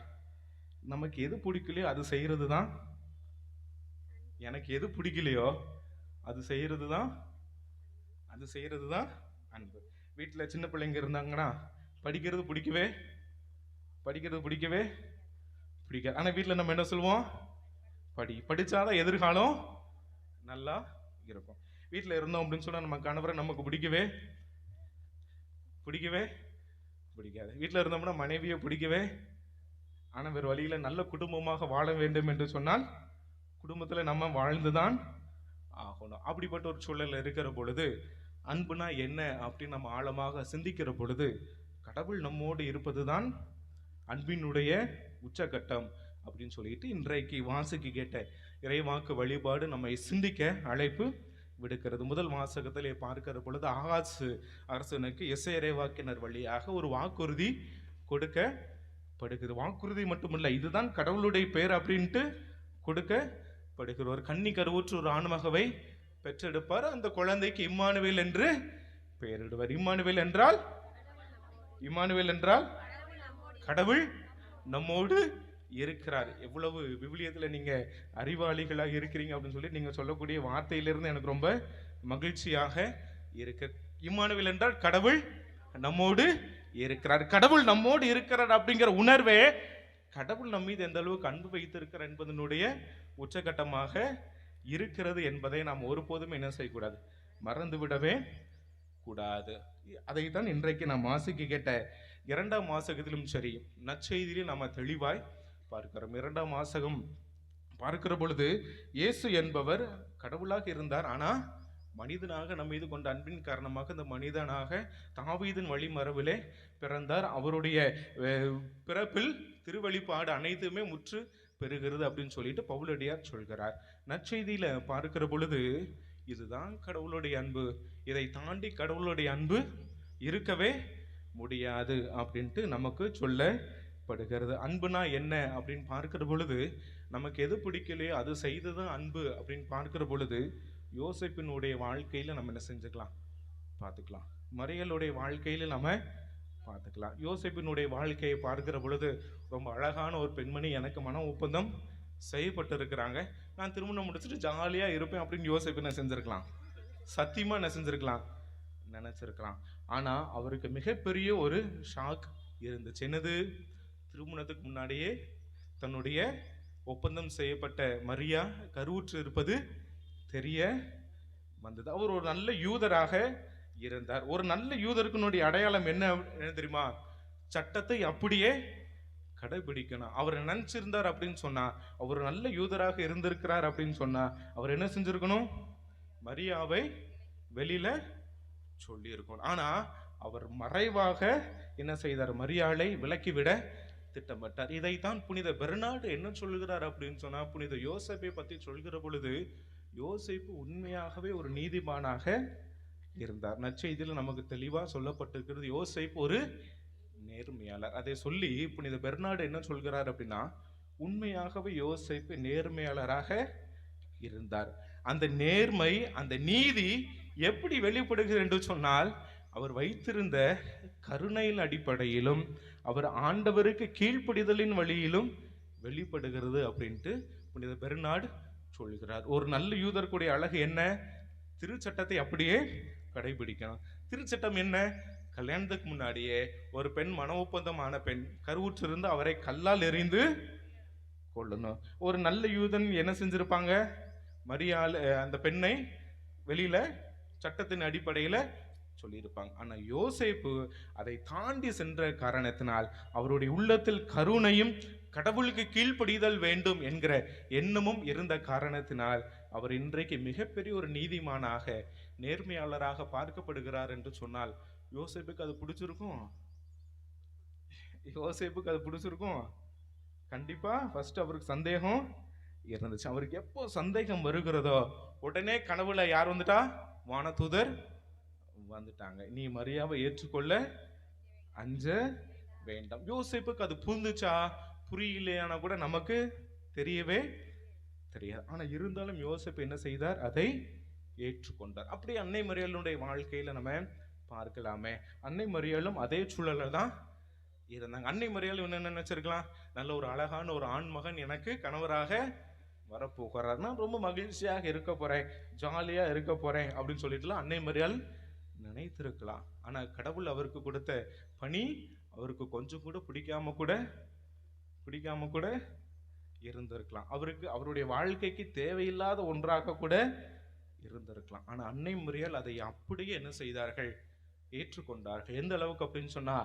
நமக்கு எது பிடிக்கலையோ அது செய்யறது தான். எனக்கு எது பிடிக்கலையோ அது செய்யறது தான் அன்பு. வீட்டில் சின்ன பிள்ளைங்க இருந்தாங்கன்னா படிக்கிறது பிடிக்கவே பிடிக்காது. ஆனால் வீட்டில் நம்ம என்ன சொல்லுவோம்? படிச்சாதான் எதிர்காலம் நல்லா இருக்கும். வீட்டில் இருந்தோம் அப்படின்னு சொன்னால் நம்ம கணவரை நமக்கு பிடிக்கவே பிடிக்காது. வீட்டில் இருந்தோம்னா மனைவியை பிடிக்கவே. ஆனால் வேறு வழியில் நல்ல குடும்பமாக வாழ வேண்டும் என்று சொன்னால் குடும்பத்தில் நம்ம வாழ்ந்துதான் ஆகணும். அப்படிப்பட்ட ஒரு சூழல் இருக்கிற பொழுது அன்புனா என்ன அப்படின்னு நம்ம ஆழமாக சிந்திக்கிற பொழுது கடவுள் நம்மோடு இருப்பது தான் அன்பினுடைய உச்சகட்டம் அப்படின்னு சொல்லிட்டு இன்றைக்கு வாசிக்கு கேட்ட இறைவாக்கு வழிபாடு நம்மை சிந்திக்க அழைப்பு விடுக்கிறது. முதல் வாசகத்திலே பார்க்கிற பொழுது ஆகாஸ் அரசனுக்கு இறைவாக்கினர் வழியாக ஒரு வாக்குறுதி கொடுக்கப்படுகிறது. வாக்குறுதி மட்டுமல்ல, இதுதான் கடவுளுடைய பெயர் அப்படின்ட்டு கொடுக்கப்படுகிற ஒரு கன்னி கருவுற்று ஒரு ஆண்மகவை பெற்றெடுப்பார். அந்த குழந்தைக்கு இம்மானுவேல் என்று பெயரிடுவார். இம்மானுவேல் என்றால் கடவுள் நம்மோடு இருக்கிறார். எவ்வளவு விவிலியத்தில் நீங்க அறிவாளிகளாக இருக்கிறீங்க அப்படின்னு சொல்லி நீங்க சொல்லக்கூடிய வார்த்தையிலிருந்து எனக்கு ரொம்ப மகிழ்ச்சியாக இருக்கு. இம்மானுவேல் என்றால் கடவுள் நம்மோடு இருக்கிறார். கடவுள் நம்மோடு இருக்கிறார் அப்படிங்கிற உணர்வே கடவுள் நம் மீது எந்த அளவுக்கு அன்பு வைத்திருக்கிறார் என்பதனுடைய உச்சகட்டமாக இருக்கிறது என்பதை நாம் ஒருபோதும் என்ன செய்யக்கூடாது, மறந்து விடவே கூடாது. அதைத்தான் இன்றைக்கு நாம் வாசிக்க கேட்ட 2ஆம் வாசகத்திலும் சரி, நற்செய்தியிலும் நாம் தெளிவாய் பார்க்கிறோம். 2ஆம் வாசகம் பார்க்கிற பொழுது இயேசு என்பவர் கடவுளாக இருந்தார். ஆனா மனிதனாக நம் மீது கொண்ட அன்பின் காரணமாக இந்த மனிதனாக தாவீதின் வழிமரபிலே பிறந்தார். அவருடைய பிறப்பில் திருவழிபாடு அனைத்துமே முற்று பெறுகிறது அப்படின்னு சொல்லிட்டு பவுலடியார் சொல்கிறார். நற்செய்தியில பார்க்கிற பொழுது இதுதான் கடவுளுடைய அன்பு, இதை தாண்டி கடவுளுடைய அன்பு இருக்கவே முடியாது அப்படின்ட்டு நமக்கு சொல்லப்படுகிறது. அன்புனா என்ன அப்படின்னு பார்க்கிற பொழுது நமக்கு எது பிடிக்கலையோ அது செய்ததான் அன்பு அப்படின்னு பார்க்கிற பொழுது யோசேப்பினுடைய வாழ்க்கையில நம்ம என்ன செஞ்சுக்கலாம், பார்த்துக்கலாம். மரியலுடைய வாழ்க்கையில நம்ம பார்த்துக்கலாம். யோசேப்பினுடைய வாழ்க்கையை பார்க்கிற பொழுது ரொம்ப அழகான ஒரு பெண்மணி எனக்கு மன ஒப்பந்தம் செய்யப்பட்டிருக்கிறாங்க, நான் திருமணம் முடிச்சுட்டு ஜாலியா இருப்பேன் அப்படின்னு யோசேப்பு என்ன செஞ்சிருக்கலாம், சத்தியமா என்ன செஞ்சிருக்கலாம், நினைச்சிருக்கலாம். ஆனா அவருக்கு மிகப்பெரிய ஒரு ஷாக் இருந்துச்சு. என்னது, திருமணத்துக்கு முன்னாடியே தன்னுடைய ஒப்பந்தம் செய்யப்பட்ட மரியா கருவுற்று இருப்பது தெரிய வந்தது. அவர் ஒரு நல்ல யூதராக இருந்தார். ஒரு நல்ல யூதருக்குனுடைய அடையாளம் என்ன தெரியுமா, சட்டத்தை அப்படியே கடைபிடிக்கணும். அவர் நினைச்சிருந்தார் அப்படின்னு சொன்னா, அவர் நல்ல யூதராக இருந்திருக்கிறார் அப்படின்னு சொன்னா அவர் என்ன செஞ்சிருக்கணும், மரியாவை வெளியில சொல்லி இருக்கணும். ஆனா அவர் மறைவாக என்ன செய்தார், மரியாளை விலக்கிவிட திட்டமிட்டார். இதைத்தான் புனித பெர்னார்டு என்ன சொல்லுகிறார் அப்படின்னு சொன்னா, புனித யோசேப்பை பத்தி சொல்கிற பொழுது யோசேப்பு உண்மையாகவே ஒரு நீதிமானாக இருந்தார். நற்செய்தியில் நமக்கு தெளிவா சொல்லப்பட்டிருக்கிறது, யோசேப்பு ஒரு நேர்மையாளர். அதை சொல்லி புனித பெர்னார்டு என்ன சொல்கிறார் அப்படின்னா, உண்மையாகவே யோசேப்பு நேர்மையாளராக இருந்தார். அந்த நேர்மை, அந்த நீதி எப்படி வெளிப்படுகிறது என்று சொன்னால், அவர் வைத்திருந்த கருணையின் அடிப்படையிலும் அவர் ஆண்டவருக்கு கீழ்ப்படிதலின் வழியிலும் வெளிப்படுகிறது அப்படின்ட்டு புனித பெர்னார்டு சொல்கிறார். ஒரு நல்ல யூதருக்குடைய அழகு என்ன, திருச்சட்டத்தை அப்படியே கடைபிடிக்கணும். திருச்சட்டம் என்ன, கல்யாணத்துக்கு முன்னாடியே ஒரு பெண் மன ஒப்பந்தமான பெண் கருவுற்றிருந்து அவரை கல்லால் எறிந்து கொள்ளணும். ஒரு நல்ல யூதன் என்ன செஞ்சிருப்பாங்க, மரியாள் அந்த பெண்ணை வெளியில சட்டத்தின் அடிப்படையில சொல்லியிருப்பாங்க. ஆனா யோசேப்பு அதை தாண்டி சென்ற காரணத்தினால், அவருடைய உள்ளத்தில் கருணையும் கடவுளுக்கு கீழ்ப்படிதல் வேண்டும் என்கிற எண்ணமும் இருந்த காரணத்தினால் அவர் இன்றைக்கு மிகப்பெரிய ஒரு நீதிமானாக நேர்மையாளராக பார்க்கப்படுகிறார் என்று சொன்னால் யோசேப்புக்கு அது பிடிச்சிருக்கும். யோசேப்புக்கு அது பிடிச்சிருக்கும் கண்டிப்பா. ஃபர்ஸ்ட் அவருக்கு சந்தேகம் இருந்துச்சு. அவருக்கு எப்போ சந்தேகம் வருகிறதோ உடனே கனவுல யார் வந்துட்டா, வானதூதர் வந்துட்டாங்க. நீ மரியாவை ஏற்றுக்கொள்ள அஞ்ச வேண்டாம். யோசேப்புக்கு அது புரிந்துச்சா, புரியலையானா கூட நமக்கு தெரியவே தெரியாது. ஆனா இருந்தாலும் யோசேப்பு என்ன செய்தார், அதை ஏற்றுக்கொண்டார். அப்படி அன்னை மரியாளுடைய வாழ்க்கையில நம்ம பார்க்கலாமே. அன்னை மரியாளும் அதே சூழல்ல தான் இருந்தாங்க. அன்னை மரியாள் என்ன நினைச்சிருக்கலாம், நல்ல ஒரு அழகான ஒரு ஆண் மகன் எனக்கு கணவராக வரப்போகிறார், நான் ரொம்ப மகிழ்ச்சியாக இருக்க போறேன், ஜாலியா இருக்க போறேன் அப்படின்னு சொல்லிட்டுலாம் அன்னை மரியாள் நினைத்திருக்கலாம். ஆனா கடவுள் அவருக்கு கொடுத்த பணி அவருக்கு கொஞ்சம் கூட பிடிக்காம கூட இருந்திருக்கலாம். அவருக்கு அவருடைய வாழ்க்கைக்கு தேவையில்லாத ஒன்றாக கூட இருந்திருக்கலாம். ஆனா அன்னை மரியாள் அதை அப்படியே என்ன செய்தார்கள், ஏற்றுக்கொண்டார்கள். எந்த அளவுக்கு அப்படின்னு சொன்னா,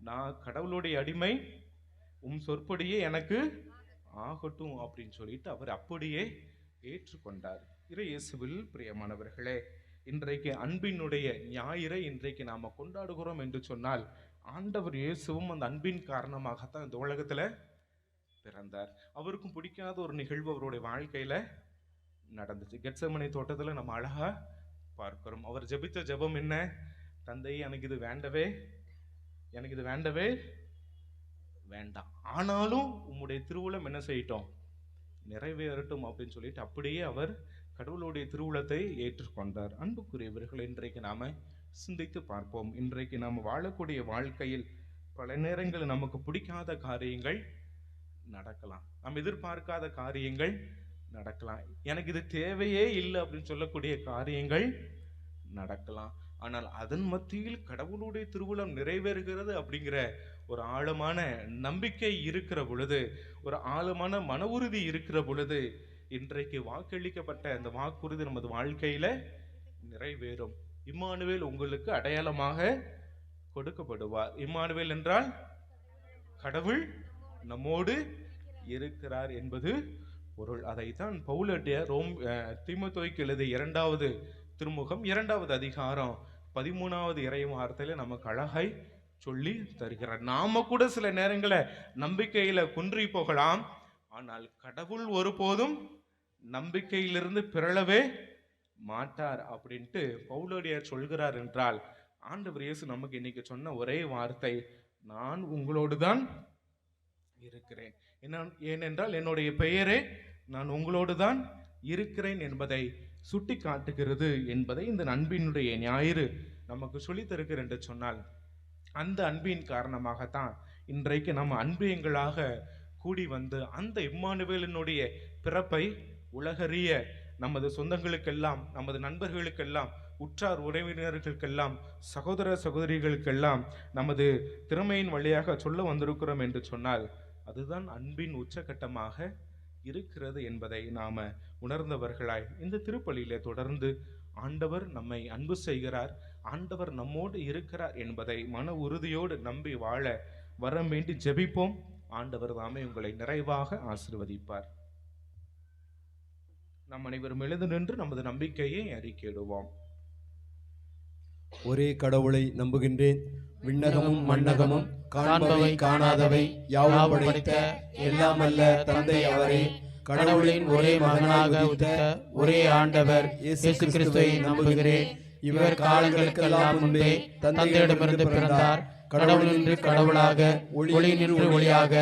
நான் கடவுளுடைய அடிமை, உம் சொற்படியே எனக்கு ஆகட்டும் அப்படின்னு சொல்லிட்டு அவர் அப்படியே ஏற்றுக்கொண்டார். இயேசுவில் பிரியமானவர்களே, இன்றைக்கு அன்பினுடைய ஞாயிறை இன்றைக்கு நாம கொண்டாடுகிறோம் என்று சொன்னால் ஆண்டவர் இயேசுவும் அந்த அன்பின் காரணமாகத்தான் இந்த உலகத்துல பிறந்தார். அவருக்கும் பிடிக்காத ஒரு நிகழ்வு அவருடைய வாழ்க்கையில நடந்துச்சு. கெத்செமனே தோட்டத்துல நம்ம அழகா பார்க்கிறோம். அவர் ஜெபித்த ஜெபம் என்ன? தந்தையே, எனக்கு இது வேண்டவே வேண்டாம், ஆனாலும் உம்முடைய திருவுளம் என்ன செய்யட்டும், நிறைவேறட்டும் அப்படின்னு சொல்லிட்டு அப்படியே அவர் கடவுளுடைய திருவுளத்தை ஏற்றுக்கொண்டார். அன்புக்குரியவர்கள், இன்றைக்கு நாம சிந்தித்து பார்ப்போம். இன்றைக்கு நாம் வாழக்கூடிய வாழ்க்கையில் பல நேரங்களில் நமக்கு பிடிக்காத காரியங்கள் நடக்கலாம், நாம் எதிர்பார்க்காத காரியங்கள் நடக்கலாம், எனக்கு இது தேவையே இல்லை அப்படின்னு சொல்லக்கூடிய காரியங்கள் நடக்கலாம். ஆனால் அதன் மத்தியில் கடவுளுடைய திருவுளம் நிறைவேறுகிறது அப்படிங்கிற ஒரு ஆழமான நம்பிக்கை இருக்கிற பொழுது, ஒரு ஆழமான மன உறுதி இருக்கிற பொழுது, இன்றைக்கு வாக்களிக்கப்பட்ட அந்த வாக்குறுதி நமது வாழ்க்கையில நிறைவேறும். இம்மானுவேல் உங்களுக்கு அடையாளமாக கொடுக்கப்படுவார். இம்மானுவேல் என்றால் கடவுள் நம்மோடு இருக்கிறார் என்பது பொருள். அதைத்தான் பவுலடியார் தீமோத்தேயுக்கு எழுதிய 2வது திருமுகம் 2வது அதிகாரம் 13வது இறைவார்த்தையில நமக்கு அழகாய் சொல்லி தருகிறார். நாம கூட சில நேரங்களை நம்பிக்கையில குன்றி போகலாம், ஆனால் கடவுள் ஒருபோதும் நம்பிக்கையிலிருந்து பிறழவே மாட்டார் அப்படின்ட்டு பவுலடியார் சொல்கிறார் என்றால், ஆண்டவர் இயேசு நமக்கு இன்னைக்கு சொன்ன ஒரே வார்த்தை, நான் உங்களோடு தான் இருக்கிறேன். ஏனென்றால் என்னுடைய பெயரே நான் உங்களோடு தான் இருக்கிறேன் என்பதை சுட்டி காட்டுகிறது என்பதை இந்த அன்பினுடைய ஞாயிறு நமக்கு சொல்லி தருகிறது என்று சொன்னால், அந்த அன்பின் காரணமாகத்தான் இன்றைக்கு நம்ம அன்பியங்களாக கூடி வந்து அந்த இம்மானுவேலினுடைய பிறப்பை உலகறிய நமது சொந்தங்களுக்கெல்லாம், நமது நண்பர்களுக்கெல்லாம், உற்றார் உறவினர்களுக்கெல்லாம், சகோதர சகோதரிகளுக்கெல்லாம் நமது திறமையின் வழியாக சொல்ல வந்திருக்கிறோம் என்று சொன்னால், அதுதான் அன்பின் உச்சகட்டமாக இருக்கிறது என்பதை நாம உணர்ந்தவர்களாய் இந்த திருப்பலியிலே தொடர்ந்து ஆண்டவர் நம்மை அன்பு செய்கிறார், ஆண்டவர் நம்மோடு இருக்கிறார் என்பதை மன உறுதியோடு நம்பி வாழ வரம் வேண்டி ஜெபிப்போம். ஆண்டவர் தாமே உங்களை நிறைவாக ஆசீர்வதிப்பார். நம் அனைவரும் எழுந்து நின்று நமது நம்பிக்கையை அறிக்கையிடுவோம். ஒரே கடவுளை நம்புகின்றேன், விண்ணகமும் மண்ணகமும் காண்பவை காணாதவை யாவும் படைத்த எல்லாம் அல்ல தந்தை அவரே, கடவுளின் ஒரே மகனாக உதித்த ஒரே ஆண்டவர் இயேசு கிறிஸ்துவை நம்புகிறேன். இவர் காலங்களுக்கெல்லாம் முன்பே தந்தையிடமிருந்து பிறந்தார், கடவுளின்று கடவுளாக, ஒளி நின்று ஒளியாக,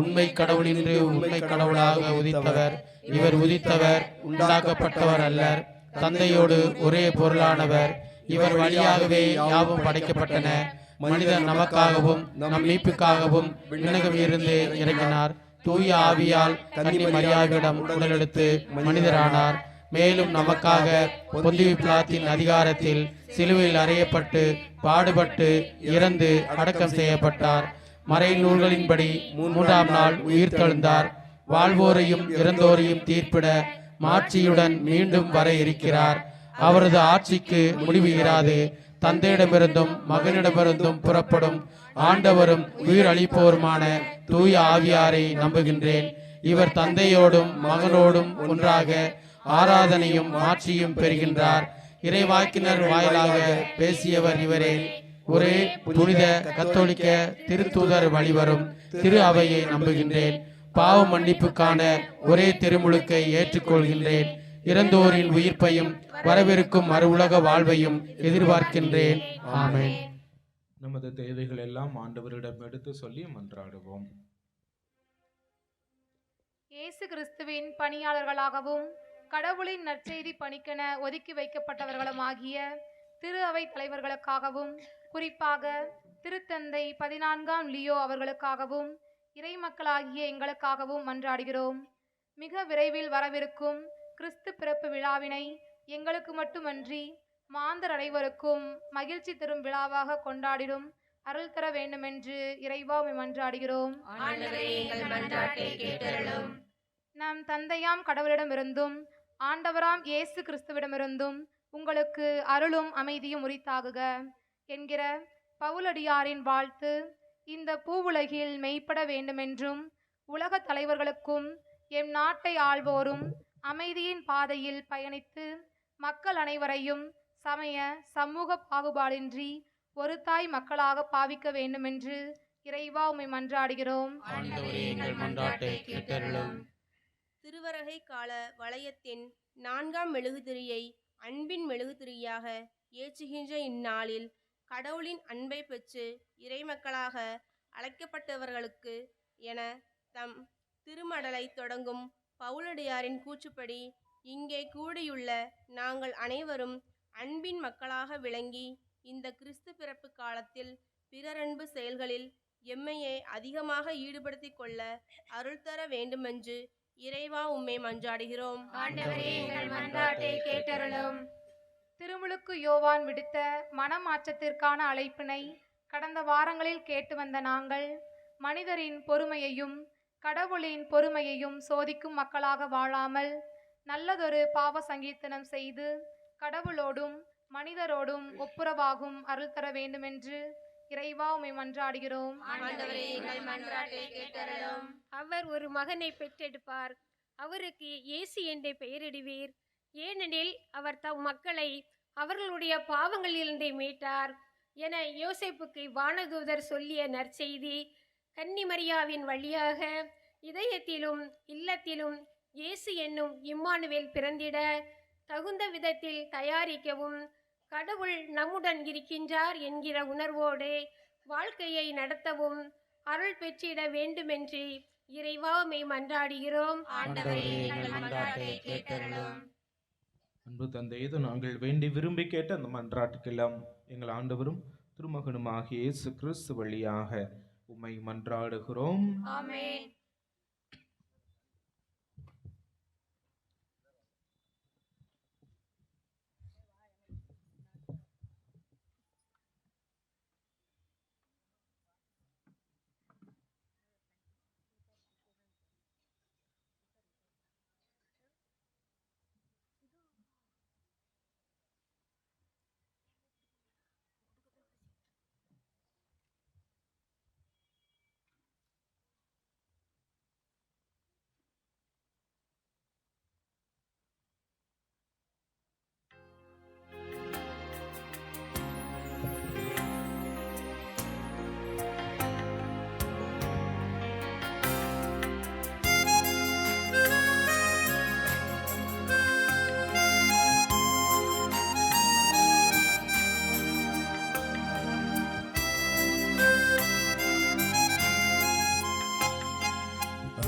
உண்மை கடவுளின்று உண்மை கடவுளாக உதித்தவர். இவர் உதித்தவர், உண்டாக்கப்பட்டவர் அல்லர், தந்தையோடு ஒரே பொருளானவர். இவர் வழியாகவே யாவும் படைக்கப்பட்டன. மனிதர் நமக்காகவும் நம் மீட்புக்காகவும் விண்ணகம் இருந்து இறங்கினார். தூய ஆவியால் கன்னி மரியாவிடம் உடலெடுத்து மனிதரானார். மேலும் நமக்காக பொந்தியு பிலாத்தின் அதிகாரத்தில் சிலுவையில் அறையப்பட்டு பாடுபட்டு இறந்து அடக்கம் செய்யப்பட்டார். மறை நூல்களின்படி 3ஆம் நாள் உயிர் தெழுந்தார். வாழ்வோரையும் இறந்தோரையும் தீர்ப்பிட மாட்சியுடன் மீண்டும் வர இருக்கிறார். அவரது ஆட்சிக்கு முடிவு இராது. தந்தையிடமிருந்தும் மகனிடமிருந்தும் புறப்படும் ஆண்டவரும் உயிர் அளிப்போருமான தூய ஆவியாரை நம்புகின்றேன். இவர் தந்தையோடும் மகனோடும் ஒன்றாக ஆராதனையும் ஆட்சியும் பெறுகின்றார். இறைவாக்கினர் வாயிலாக பேசியவர் இவரே. ஒரே புனித கத்தோலிக்க திருத்தூதர் வழிவரும் திரு அவையை நம்புகின்றேன். பாவ மன்னிப்புக்கான ஒரே திருமுழுக்கை ஏற்றுக்கொள்கின்றேன். இறந்தோரின் உயிர்ப்பையும் வரவிருக்கும் மறு உலக வாழ்வையும் எதிர்பார்க்கின்றேன். ஆமென். நமது தேவைகள் எல்லாம் ஆண்டவரிடம் எடுத்து சொல்லி மன்றாடுவோம். இயேசு கிறிஸ்துவின் பணியாளர்களாகவும் கடவுளின் நற்செய்தி பணிக்கென ஒதுக்கி வைக்கப்பட்டவர்களுமாகிய திரு அவை தலைவர்களுக்காகவும், குறிப்பாக திருத்தந்தை 14ஆம் லியோ அவர்களுக்காகவும், இறை மக்களாகிய எங்களுக்காகவும் மன்றாடுகிறோம். மிக விரைவில் வரவிருக்கும் கிறிஸ்து பிறப்பு விழாவினை எங்களுக்கு மட்டுமன்றி மாந்தர் அனைவருக்கும் மகிழ்ச்சி தரும் விழாவாக கொண்டாடிடும் அருள் தர வேண்டுமென்று இறைவா மன்றாடுகிறோம். நம் தந்தையாம் கடவுளிடமிருந்தும் ஆண்டவராம் இயேசு கிறிஸ்துவிடமிருந்தும் உங்களுக்கு அருளும் அமைதியும் உரித்தாகுக என்கிற பவுலடியாரின் வாழ்த்து இந்த பூவுலகில் மெய்ப்பட வேண்டுமென்றும், உலக தலைவர்களுக்கும் எம் நாட்டை ஆள்வோரும் அமைதியின் பாதையில் பயணித்து மக்கள் அனைவரையும் சமய சமூக பாகுபாடின்றி ஒரு தாய் மக்களாக பாவிக்க வேண்டுமென்று இறைவா உம்மை மன்றாடுகிறோம். ஆண்டவரே, எங்கள் மன்றாட்டை கேட்டருளும். திருவரகை கால வளையத்தின் 4ஆம் மெழுகுதிரியை அன்பின் மெழுகுதிரியாக ஏற்றுகின்ற இந்நாளில் கடவுளின் அன்பை பெற்று இறைமக்களாக அழைக்கப்பட்டவர்களுக்கு என தம் திருமடலை தொடங்கும் பவுலடியாரின் கூற்றுப்படி இங்கே கூடியுள்ள நாங்கள் அனைவரும் அன்பின் மக்களாக விளங்கி இந்த கிறிஸ்து பிறப்பு காலத்தில் பிறரன்பு செயல்களில் எம்மையே அதிகமாக ஈடுபடுத்திக் கொள்ள அருள் தர வேண்டுமென்று இறைவா உம்மை மன்றாடுகிறோம். ஆண்டவரே, எங்கள் மன்றாட்டை கேட்டருளும். திருமுழுக்கு யோவான் விடுத்த மனமாற்றத்திற்கான அழைப்பினை கடந்த வாரங்களில் கேட்டு வந்த நாங்கள் மனிதரின் பொறுமையையும் கடவுளின் பொறுமையையும் சோதிக்கும் மக்களாக வாழாமல் நல்லதொரு பாவ சங்கீர்த்தனம் செய்து கடவுளோடும் மனிதரோடும் ஒப்புரவாகும் அருள் தர வேண்டுமென்று இறைவா உம்மை மன்றாடுகிறோம். ஆண்டவரே, எங்கள் மன்றாட்டை கேட்டருளும். அவர் ஒரு மகனை பெற்றெடுப்பார், அவருக்கு இயேசு என்றே பெயரிடுவீர். ஏனெனில் அவர் தம் மக்களை அவர்களுடைய பாவங்களிலிருந்தே மீட்டார் என யோசேப்புக்கு வானதூதர் சொல்லிய நற்செய்தி கன்னிமரியாவின் வழியாக இதயத்திலும் இல்லத்திலும் இயேசு என்னும் இம்மானுவேல் பிறந்திட தகுந்த விதத்தில் தயாரிக்கவும் கடவுள் நம்முடன் இருக்கின்றார் என்கிற உணர்வோடு வாழ்க்கையை நடத்தவும் அருள் பெற்றிட வேண்டுமென்று இறைவா உம்மை மன்றாடுகிறோம். ஆண்டவரே, எங்கள் மன்றாட்டை கேட்டருளும். அன்பு தந்தை, இது நாங்கள் வேண்டி விரும்பி கேட்ட அந்த மன்றாட்டுக்கெல்லாம் எங்கள் ஆண்டவரும் திருமகனுமாகிய இயேசு கிறிஸ்து வழியாக உம்மை மன்றாடுகிறோம். ஆமென்.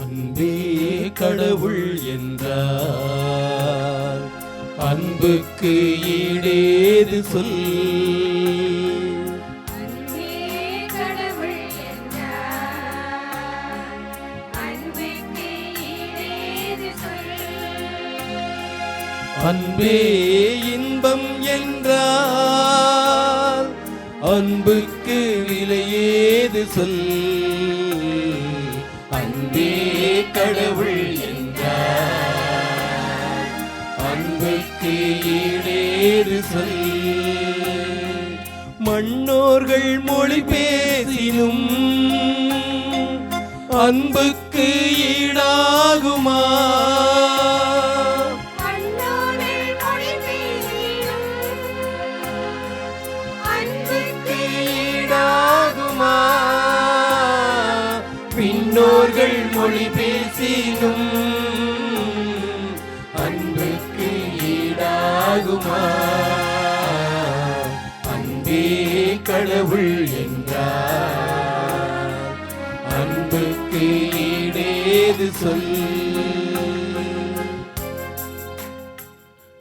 அன்பே கடவுள் என்றார், அன்புக்கு ஈடேது சொல். அன்பே கடவுள் என்றார், அன்புக்கு ஈடேது சொல். அன்பே இன்பம் என்றார், அன்புக்கு விலையேது சொல். அன்பே கடவுள் என்றார், அன்புக்கு ஈடேது சொல். மன்னோர்கள் மொழி பேசினும் அன்புக்கு ஈடாகுமா? மன்னோர்கள் மொழி பேசினும் அன்புக்கு ஈடாகுமா? பின்னோர்கள் மொழி பேசினும் அன்புக்கு ஈடாகுமா? அன்பே கடவுள் என்றார், அன்புக்கு ஈடேது சொல்.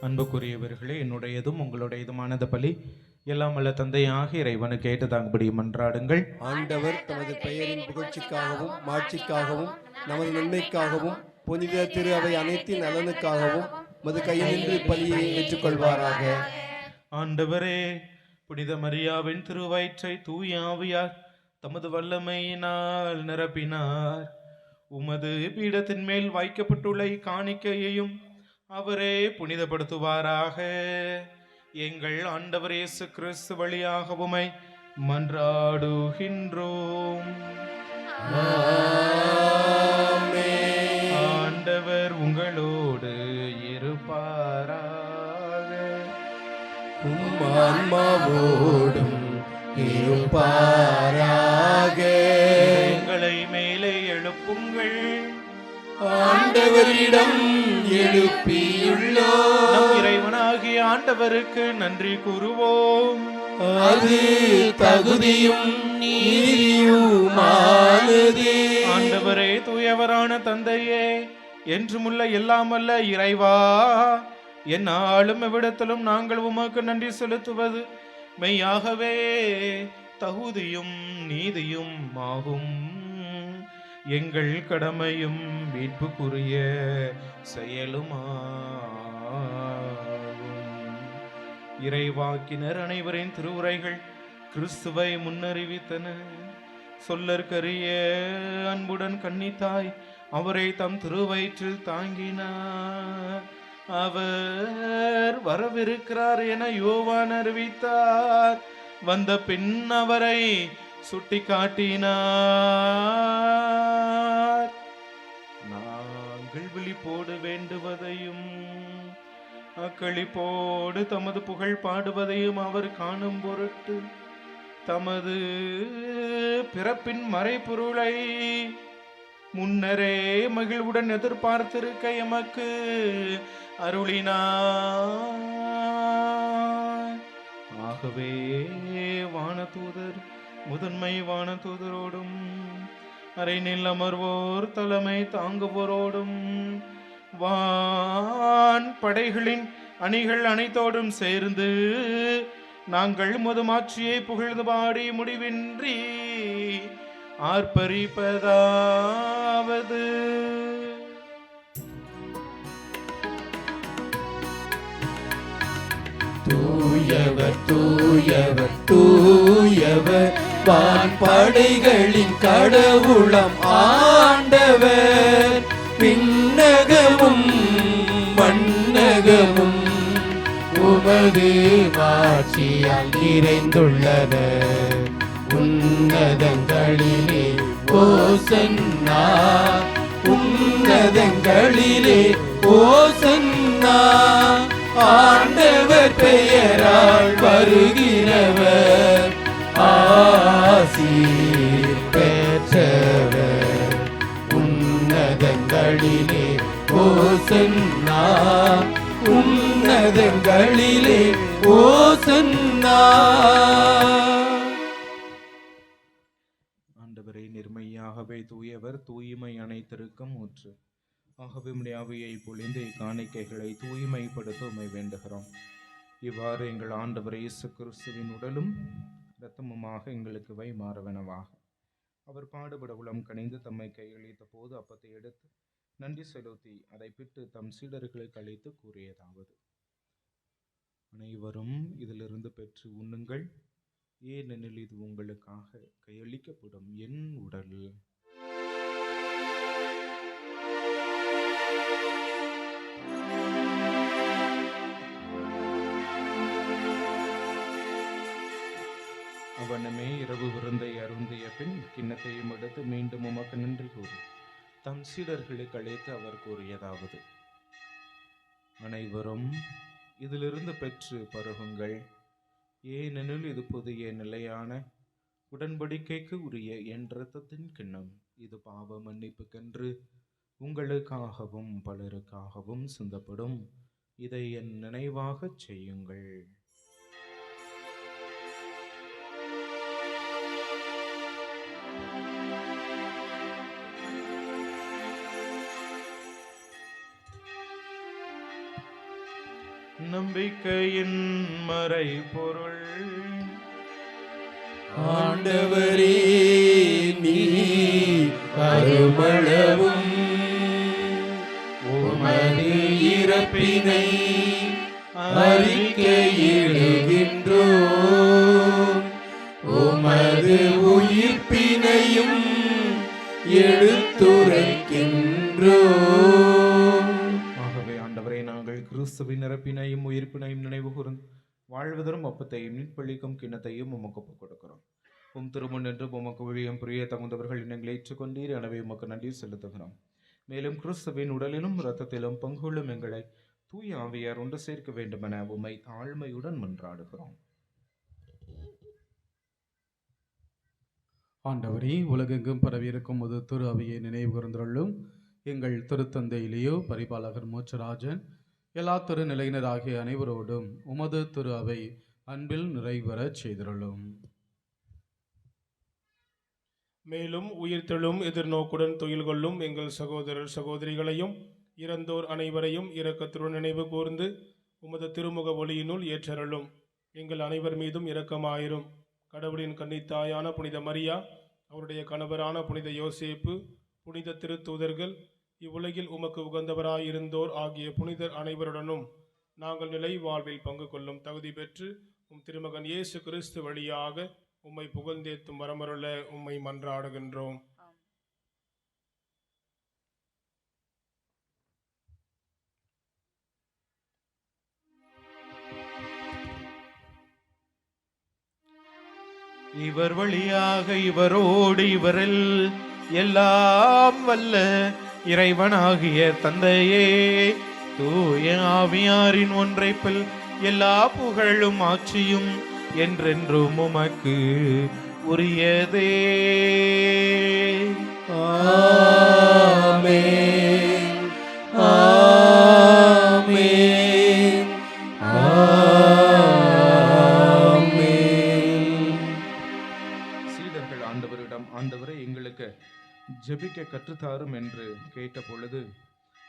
அன்புக்குரியவர்களே, என்னுடையதும் உங்களுடையதுமானது பலி எல்லாம் வல்ல தந்தையாக இறைவனுக்கு ஏற்றதாகும்படி மன்றாடுங்கள். ஆண்டவர் தமது பெயரின் புகழ்ச்சிக்காகவும் மாட்சிக்காகவும் நமது நன்மைக்காகவும் புனித திரு அவை அனைத்தின் நலனுக்காகவும் மது கையினின்று பலியை ஏற்றுக்கொள்வாராக. ஆண்டவரே, புனித மரியாவின் திருவயிற்றை தூய ஆவியார் தமது வல்லமையினால் நிரப்பினார். உமது பீடத்தின் மேல் வைக்கப்பட்டுள்ள காணிக்கையையும் அவரே புனிதப்படுத்துவாராக. எங்கள் ஆண்டவர் இயேசு கிறிஸ்து வழியாக உம்மை மன்றாடுகின்றோம். ஆண்டவர் உங்களோடு இருப்பாராக. ஆன்மாவோடும் இருப்பாராக. எங்களை மேலே எழுப்புங்கள். ஆண்டவரிடம் எழுப்பியுள்ளோம். நம் இறைவனாகிய ஆண்டவருக்கு நன்றி கூறுவோம். அது தகுதியும் நீதியுமானது. ஆண்டவரே, தூயவரான தந்தையே, என்றுமுள்ள எல்லாமல்ல இறைவா, எந்நாளும் எவ்விடத்திலும் நாங்கள் உமக்கு நன்றி செலுத்துவது மெய்யாகவே தகுதியும் நீதியும் ஆகும். எங்கள் கடமையும் மீட்புக்குரிய செயலுமாகும். இறைவாக்கினர் அனைவரின் திருவுரைகள் கிறிஸ்துவை முன்னறிவித்தன. சொல்லற்கரிய அன்புடன் கன்னித்தாய் அவரை தம் திருவயிற்றில் தாங்கினார். அவர் வரவிருக்கிறார் என யோவான் அறிவித்தார். வந்த பின் அவரை சுட்டி காட்டினார். நாங்கள் விழிப்போடு வேண்டுவதையும் அக்களிப்போடு தமது புகழ் பாடுவதையும் அவர் காணும் பொருட்டு தமது பிறப்பின் மறைபொருளை முன்னரே மகிழ்வுடன் எதிர்பார்த்திருக்க எமக்கு அருளினார். ஆகவே வானதூதர் முதன்மை வானதூதரோடும் அரைநில் அமர்வோர் தலைமை தாங்குவோரோடும் வான் படைகளின் அணிகள் அனைத்தோடும் சேர்ந்து நாங்கள் முதுமாட்சியை புகழ்ந்து பாடி முடிவின்றி ஆர்ப்பரிப்பதாவது. தூயவர் தூயவர் தூயவர் வான் படைகளின் கடவுளம் ஆண்டவர். விண்ணகமும் மண்ணகமும் உமது மாட்சியால் நிறைந்துள்ளன. உன்னதங்களிலே ஓசன்னா, உன்னதங்களிலே ஓசன்னா. ஆண்டவர் பெயரால் வருகிறவர் ஆசீர் பெற்றவர். உன்னதங்களிலே ஓசன்னா, உன்னதங்களிலே ஓசன்னா. ஆண்டவரை நிர்மையாகவே தூயவர், தூய்மை அனைத்திற்கும் ஊற்று. ஆகவே உம்முடைய ஆவியை பொழிந்து இக்காணிக்கைகளை தூய்மைப்படுத்த உம்மை வேண்டுகிறோம். இவ்வாறு எங்கள் ஆண்டவர் இயேசு கிறிஸ்துவின் உடலும் இரத்தமுமாக எங்களுக்கு மாறவனவாக. அவர் பாடுபட உளம் கனிந்து தம்மை கையளித்த போது அப்பத்தை எடுத்து நன்றி செலுத்தி அதை பிட்டு தம் சீடர்களுக்கு அளித்து கூறியதாவது: அனைவரும் இதிலிருந்து பெற்று உண்ணுங்கள், ஏனெனில் இது உங்களுக்காக கையளிக்கப்படும் என் உடல். அவனமே இரவு விருந்தை அருந்திய பின் கிண்ணத்தையும் எடுத்து மீண்டும் உமக்கு நன்றி கூறி தம் சீடர்களுக்கு அழைத்து அவர் கூறியதாவது: அனைவரும் இதிலிருந்து பெற்று பருகுங்கள், ஏனெனில் இது புதிய நிலையான உடன்படிக்கைக்கு உரிய என் இரத்தத்தின் கிண்ணம். இது பாவ மன்னிப்புக்கென்று உங்களுக்காகவும் பலருக்காகவும் சிந்தப்படும். இதை என் நினைவாகச் செய்யுங்கள். நம்பிக்கையின் மறைபொருள். ஆண்டவரே, நீ அருமளவும் உமது இறப்பினை அறிக்கையிடுகின்றோம், உமது உயிர்ப்பினையும் எடுத்துரைக்கின்றோம். ஆகவே ஆண்டவரே, நாங்கள் கிறிஸ்துவின் இறப்பினையும் உயிர்ப்பினையும் நினைவு கூர்ந்து வாழ்வதரும் அப்பத்தையும் மீட்பளிக்கும் கிண்ணத்தையும் உமக்கு ஒப்புக் கொடுக்கிறோம். உம் திருமுன் என்று உமக்கு ஊழியம் புரிய தகுந்தவர்கள் எங்களை ஏற்றுக்கொண்டீர். எனவே உமக்கு நன்றி செலுத்துகிறோம். மேலும் கிறிஸ்துவின் உடலிலும் இரத்தத்திலும் பங்குள்ளும் எங்களை தூய ஆவியார் ஒன்று சேர்க்க வேண்டுமென உம்மை தாழ்மையுடன் மன்றாடுகிறோம். ஆண்டவரே, உலகெங்கும் பரவியிருக்கும் முது திரு அவையை நினைவு கூர்ந்தருளும். எங்கள் திருத்தந்தை லியோ, பரிபாலகர் மூச்சராஜன், எல்லா திருநிலையினராகிய அனைவரோடும் உமது திரு அவை அன்பில் நிறைவேறச் செய்தருளும். மேலும் உயிர்த்தெழும் எதிர்நோக்குடன் துயில் கொள்ளும் எங்கள் சகோதரர் சகோதரிகளையும் இறந்தோர் அனைவரையும் இரக்கத்துடன் நினைவு கூர்ந்து உமது திருமுக ஒளியினுள் ஏற்றருளும். எங்கள் அனைவர் மீதும் இரக்கமாயிரும். கடவுளின் கன்னித்தாயான புனித மரியா, அவருடைய கணவரான புனித யோசேப்பு, புனித திருத்தூதர்கள், இவ்வுலகில் உமக்கு உகந்தவராயிருந்தோர் ஆகிய புனிதர் அனைவருடனும் நாங்கள் நிலை வாழ்வில் பங்கு கொள்ளும் தகுதி பெற்று உம் திருமகன் இயேசு கிறிஸ்து வழியாக உம்மை புகழ்ந்தேத்தும் வரமருள உம்மை மன்றாடுகின்றோம். இவர் வழியாக இவரோடு இவரில் எல்லாம் வல்ல இறைவனாகிய தந்தையே, தூய ஆவியாரின் ஒன்றைப்பில் எல்லா புகழும் ஆட்சியும் என்றென்றும் உமக்கு உரியதே. ஆமென். ஆமென். ஆமென். சீடர்கள் ஆண்டவரிடம், ஆண்டவரே, எங்களுக்கு ஜெபிக்க கற்றுத்தாரும் என்று கேட்ட பொழுது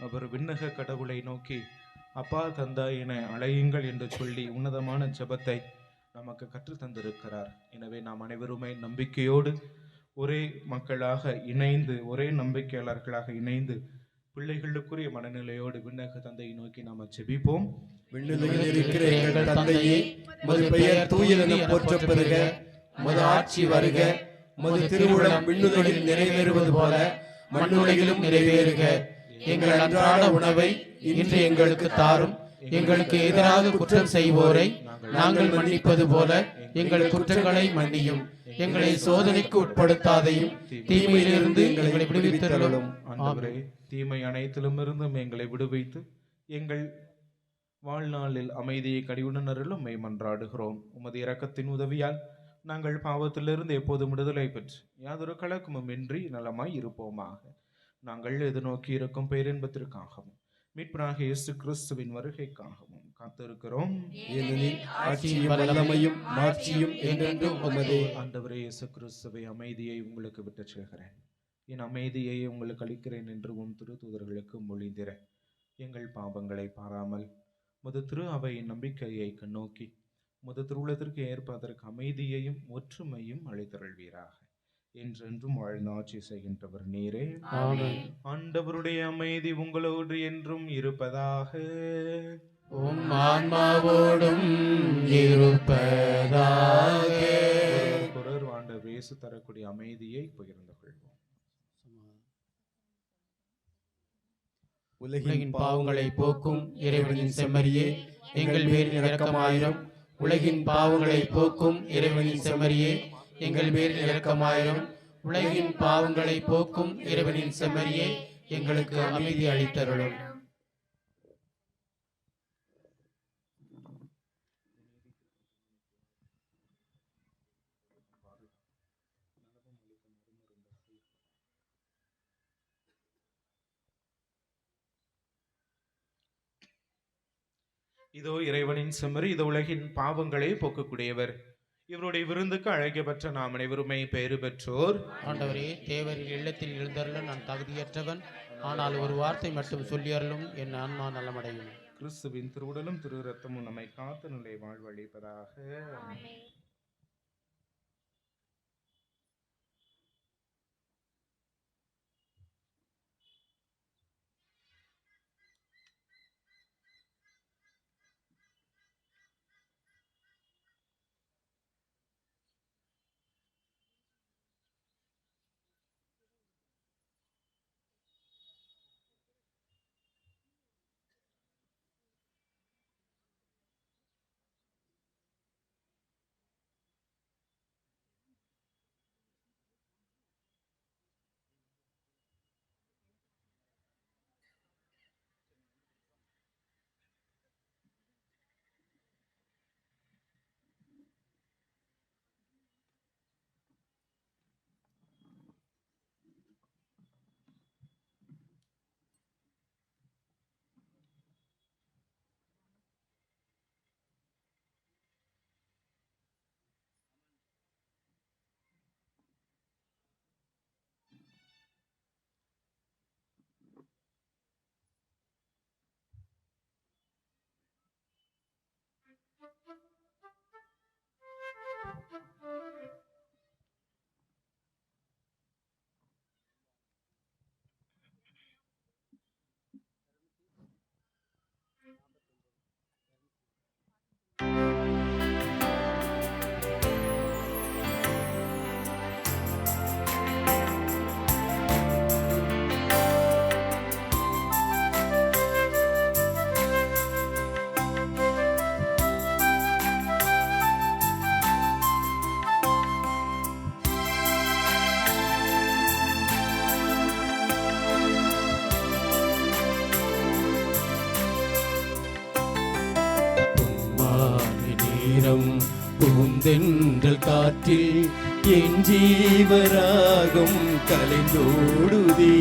அவர் விண்ணக கடவுளை நோக்கி அப்பா தந்தா என அழையுங்கள் என்று சொல்லி உன்னதமான ஜெபத்தை நமக்கு கற்றுத்தந்திருக்கிறார். எனவே நாம் அனைவருமே நம்பிக்கையோடு ஒரே மக்களாக இணைந்து, ஒரே நம்பிக்கையாளர்களாக இணைந்து, பிள்ளைகளுக்குரிய மனநிலையோடு விண்ணக தந்தையை நோக்கி நாம் ஜெபிப்போம். விண்ணுலகில் இருக்கிற எங்கள் தந்தையே, உமது பெயர் தூயதென போற்றப் பெறுக. உமது ஆட்சி வருக. உமது திருவுளம் விண்ணுலகில் நிறைவேறுவது போல மண்ணுலகிலும் நிறைவேறுக. எங்கள் அன்றாட உணவை இன்று எங்களுக்கு தாரும். எங்களுக்கு எதிராக குற்றம் செய்வோரை நாங்கள் மன்னிப்பது போல எங்கள் குற்றங்களை மன்னியும். எங்களை சோதனைக்கு உட்படுத்தாதையும் தீமையிலிருந்து எங்களை விடுவித்தருளும். ஆண்டவரே, தீமை அனைத்திலும் இருந்தும் எங்களை விடுவித்து எங்கள் வாழ்நாளில் அமைதியை கடிவுடன் அருளும் உம்மை மன்றாடுகிறோம். உமது இரக்கத்தின் உதவியால் நாங்கள் பாவத்திலிருந்து எப்போதும் விடுதலை பெற்று யாதொரு கலக்கமும் இன்றி நலமாய் இருப்போமாக. நாங்கள் எதிர்நோக்கி இருக்கும் பேரின்பத்திற்காகவும் மீட்பராக இயேசு கிறிஸ்துவின் வருகைக்காகவும் காத்திருக்கிறோம். ஏனெனில் ஆட்சியும் வல்லமையும் மாட்சியும் என்றென்றும் உமதே. ஆண்டவரே இயேசு கிறிஸ்துவை, அமைதியை உங்களுக்கு விட்டுச் செல்கிறேன், என் அமைதியை உங்களுக்கு அளிக்கிறேன் என்று உம் திருத்தூதர்களுக்கு மொழிந்திர. எங்கள் பாவங்களை பாராமல் முது திரு அவையின் நம்பிக்கையை கண்ணோக்கி முது திருவுளத்திற்கு ஏற்ப அதற்கு அமைதியையும் ஒற்றுமையும் அளித்தருள்வீராக. என்றென்றும் வாழ்ந்து ஆட்சி செய்கின்றவர் நீரே. ஆமென். ஆண்டவருடைய அமைதி உங்களோடு என்றும் இருப்பதாக. உம் ஆன்மாவோடும் இருப்பதாக. ஒருவர் ஆண்டவர் இயேசு தரக்கூடிய அமைதியை பகிர்ந்து கொள்வோம். உலகின் பாவங்களை போக்கும் இறைவனின் செம்மறியே, எங்கள் பேரில் இரக்கமாயிரும். உலகின் பாவங்களை போக்கும் இறைவனின் செம்மறியே, எங்கள் பேரில் இரக்கமாயிரும். உலகின் பாவங்களை போக்கும் இறைவனின் செம்மறியே, எங்களுக்கு அமைதி அளித்தருளும். இதோ இறைவனின் செம்மறி, இது உலகின் பாவங்களை போக்கக்கூடியவர். இவருடைய விருந்துக்கு அழைக்கப்பெற்ற நாம் அனைவருமே பெயரு பெற்றோர். ஆண்டவரே, தேவரின் இல்லத்தில் எழுந்தருள நான் தகுதியற்றவன். ஆனால் ஒரு வார்த்தை மட்டும் சொல்லியருளும், என் ஆன்மா நலமடையும். கிறிஸ்துவின் திருவுடலும் திரு ரத்தமும் நம்மை காத்து நிலை வாழ்வழிப்பதாக. நேரம் பூந்தென்றல் காற்றில் என் ஜீவராகம் கலைந்தோடுதே.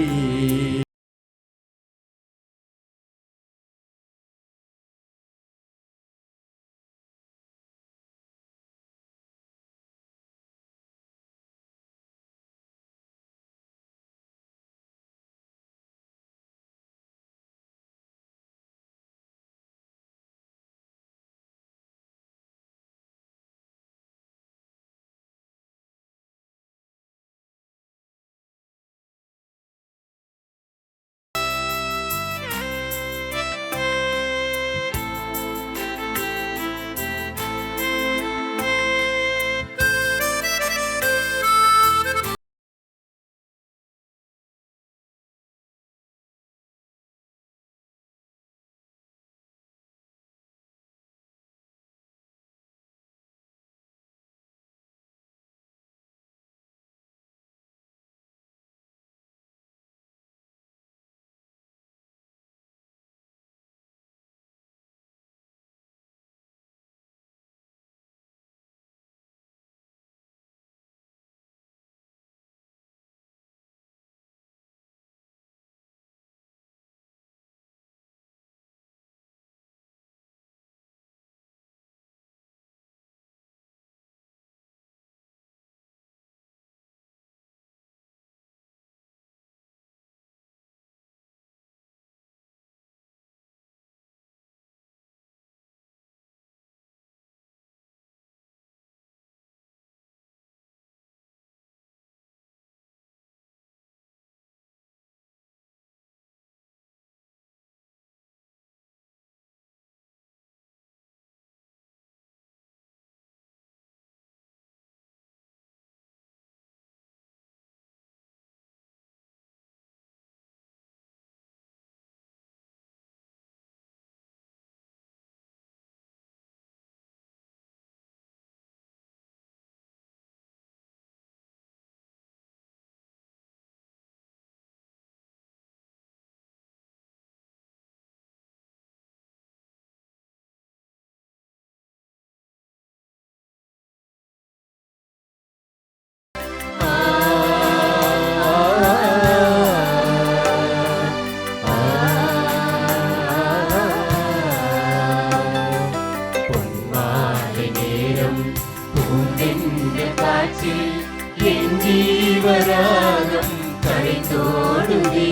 என் ஜீவராகம் கரைந்தோடுதே.